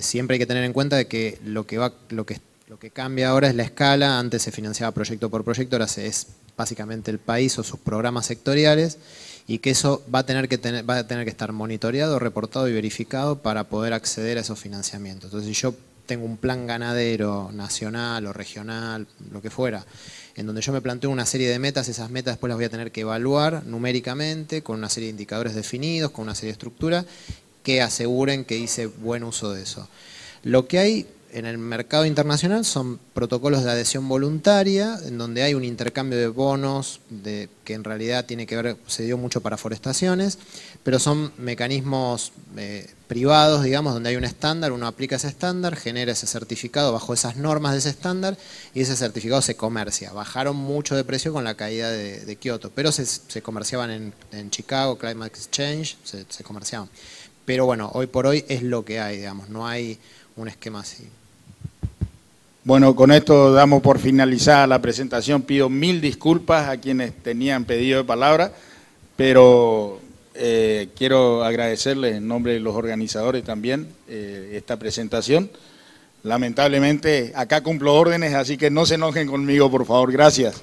Speaker 3: Siempre hay que tener en cuenta de que lo que cambia ahora es la escala. Antes se financiaba proyecto por proyecto, ahora es básicamente el país o sus programas sectoriales, y que eso va a tener que estar monitoreado, reportado y verificado para poder acceder a esos financiamientos. Entonces, si yo tengo un plan ganadero nacional o regional, lo que fuera, en donde yo me planteo una serie de metas, esas metas después las voy a tener que evaluar numéricamente, con una serie de indicadores definidos, con una serie de estructuras, que aseguren que hice buen uso de eso. Lo que hay en el mercado internacional son protocolos de adhesión voluntaria, en donde hay un intercambio de bonos, que en realidad tiene que ver, se dio mucho para forestaciones, pero son mecanismos privados, digamos, donde hay un estándar, uno aplica ese estándar, genera ese certificado bajo esas normas de ese estándar, y ese certificado se comercia. Bajaron mucho de precio con la caída de Kioto, pero se comerciaban en Chicago, Climate Exchange, se comerciaban. Pero bueno, hoy por hoy es lo que hay, digamos, no hay un esquema así.
Speaker 4: Bueno, con esto damos por finalizada la presentación. Pido 1000 disculpas a quienes tenían pedido de palabra, pero quiero agradecerles en nombre de los organizadores también esta presentación. Lamentablemente acá cumplo órdenes, así que no se enojen conmigo, por favor. Gracias.